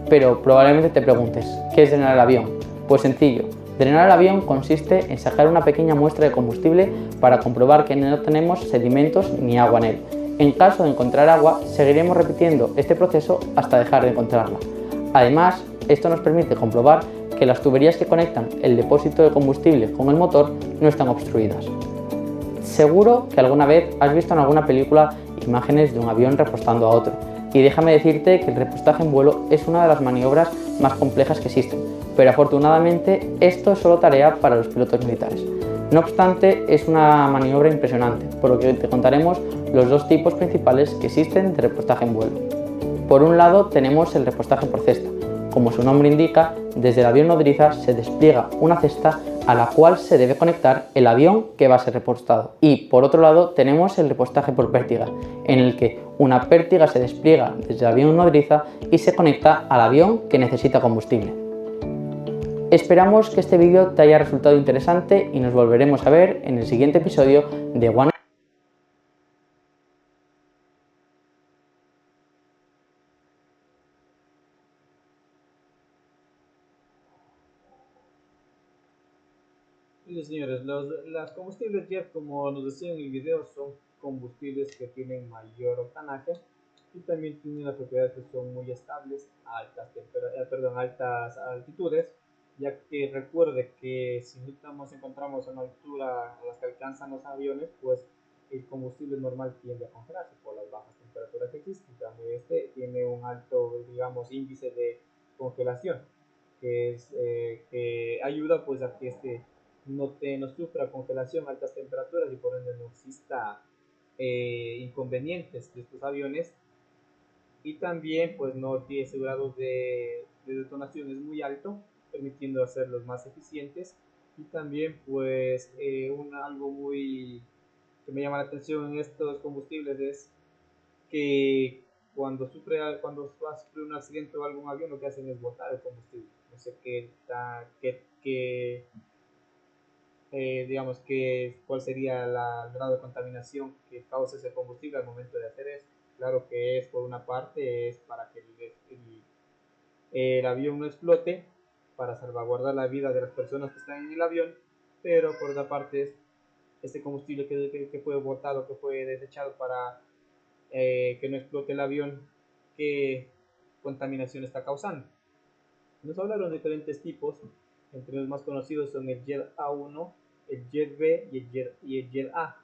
pero probablemente te preguntes, ¿qué es drenar el avión? Pues sencillo, drenar el avión consiste en sacar una pequeña muestra de combustible para comprobar que no tenemos sedimentos ni agua en él. En caso de encontrar agua, seguiremos repitiendo este proceso hasta dejar de encontrarla. Además, esto nos permite comprobar que las tuberías que conectan el depósito de combustible con el motor no están obstruidas. Seguro que alguna vez has visto en alguna película imágenes de un avión repostando a otro, y déjame decirte que el repostaje en vuelo es una de las maniobras más complejas que existen, pero afortunadamente esto es solo tarea para los pilotos militares. No obstante, es una maniobra impresionante, por lo que te contaremos los dos tipos principales que existen de repostaje en vuelo. Por un lado tenemos el repostaje por cesta. Como su nombre indica, desde el avión nodriza se despliega una cesta a la cual se debe conectar el avión que va a ser repostado. Y por otro lado tenemos el repostaje por pértiga, en el que una pértiga se despliega desde el avión nodriza y se conecta al avión que necesita combustible. Esperamos que este vídeo te haya resultado interesante y nos volveremos a ver en el siguiente episodio de One. Entonces señores, los combustibles jet, como nos decía en el video, son combustibles que tienen mayor octanaje y también tienen las propiedades que son muy estables a altas altitudes, ya que recuerde que si nos encontramos a una altura a las que alcanzan los aviones, pues el combustible normal tiende a congelarse por las bajas temperaturas que existen. También este tiene un alto, digamos, índice de congelación, que ayuda pues a que no sufra congelación a altas temperaturas y por ende no exista inconvenientes de estos aviones, y también pues no tiene ese grado de detonación es muy alto, permitiendo hacerlos más eficientes. Y también pues algo muy que me llama la atención en estos combustibles es que cuando sufre un accidente o algún avión, lo que hacen es botar el combustible. No sé digamos que cuál sería el grado de contaminación que causa ese combustible al momento de hacer eso. Claro que es por una parte es para que el avión no explote, para salvaguardar la vida de las personas que están en el avión, pero por otra parte es este combustible que fue botado, que fue desechado para que no explote el avión, qué contaminación está causando. Nos hablaron de diferentes tipos, entre los más conocidos son el Jet A1, el Jet B y el Jet A.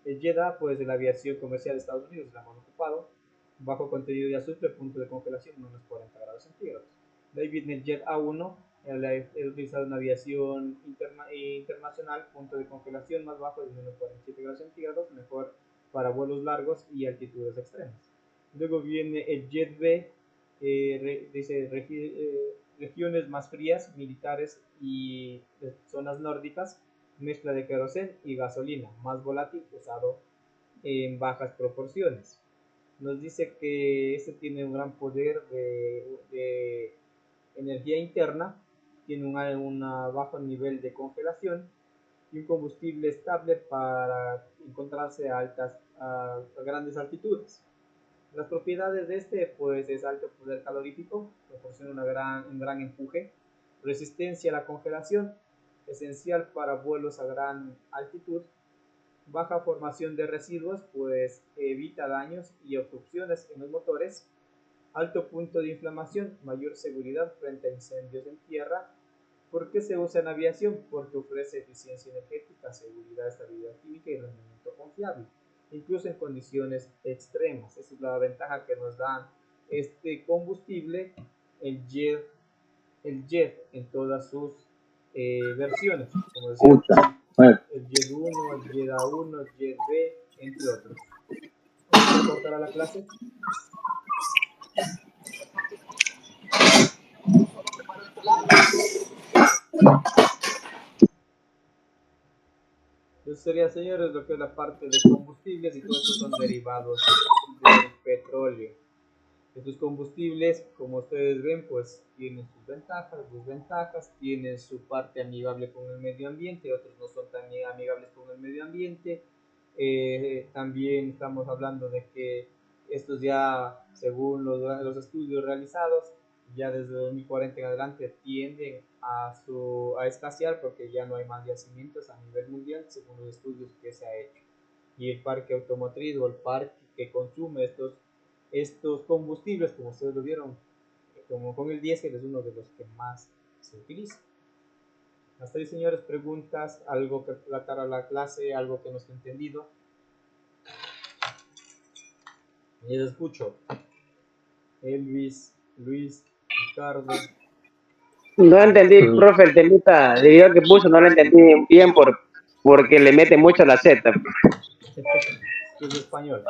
El Jet A, pues de la aviación comercial de Estados Unidos, es la más ocupado, bajo contenido de azufre, punto de congelación menos 40 grados centígrados. De ahí viene el Jet A1, es utilizado en aviación internacional, punto de congelación más bajo de menos 47 grados centígrados, mejor para vuelos largos y altitudes extremas. Luego viene el Jet B, dice regiones más frías, militares y zonas nórdicas, mezcla de queroseno y gasolina, más volátil, usado en bajas proporciones. Nos dice que este tiene un gran poder de energía interna, tiene un bajo nivel de congelación y un combustible estable para encontrarse a grandes altitudes. Las propiedades de este pues es alto poder calorífico, proporciona un gran empuje, resistencia a la congelación, esencial para vuelos a gran altitud, baja formación de residuos, pues evita daños y obstrucciones en los motores, alto punto de inflamación, mayor seguridad frente a incendios en tierra. ¿Por qué se usa en aviación? Porque ofrece eficiencia energética, seguridad, estabilidad química y rendimiento confiable, incluso en condiciones extremas. Esa es la ventaja que nos da este combustible, el jet en todas sus versiones, como decía, el jet 1, el jet A1, el jet B, entre otros. ¿Vamos a cortar a la clase? Eso sería, señores, lo que es la parte de combustibles, y todos estos son derivados del petróleo. Estos combustibles, como ustedes ven, pues tienen sus ventajas, desventajas, tienen su parte amigable con el medio ambiente, otros no son tan amigables con el medio ambiente. También estamos hablando de que estos ya, según los estudios realizados, ya desde 2040 en adelante tienden a escasear, porque ya no hay más yacimientos a nivel mundial, según los estudios que se ha hecho. Y el parque automotriz o el parque que consume estos combustibles, como ustedes lo vieron, como con el diésel, es uno de los que más se utiliza. Hasta ahí, señores, preguntas, algo que tratar a la clase, algo que no esté entendido. Les escucho. Elvis, Luis, Ricardo. No entendí, profe, el temita de video que puso, no lo entendí bien porque le mete mucho la Z. Es español.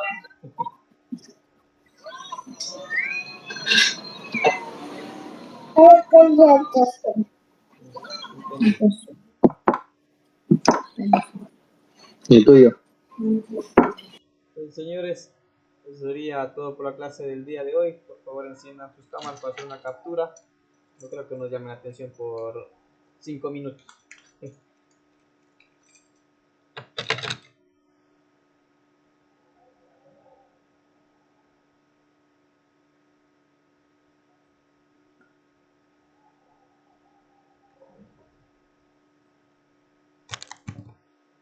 ¿Y tuyo? Pues, señores, eso sería todo por la clase del día de hoy. Por favor, enciendan sus cámaras para hacer una captura. No creo que nos llame la atención por 5 minutos.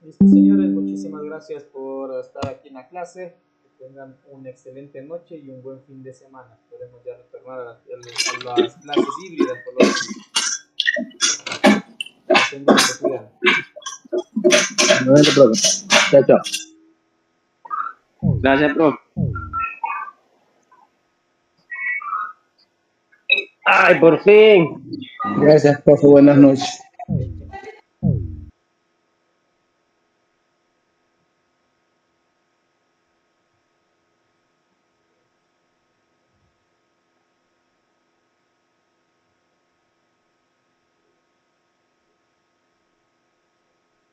Listo, señores, muchísimas gracias por estar aquí en la clase. Que tengan una excelente noche y un buen fin de semana. Podemos ya retornar a las clases híbridas, por lo menos. Se cuidan. No te preocupes. Chao, chao. Gracias, profe. ¡Ay, por fin! Gracias, profe. Buenas noches.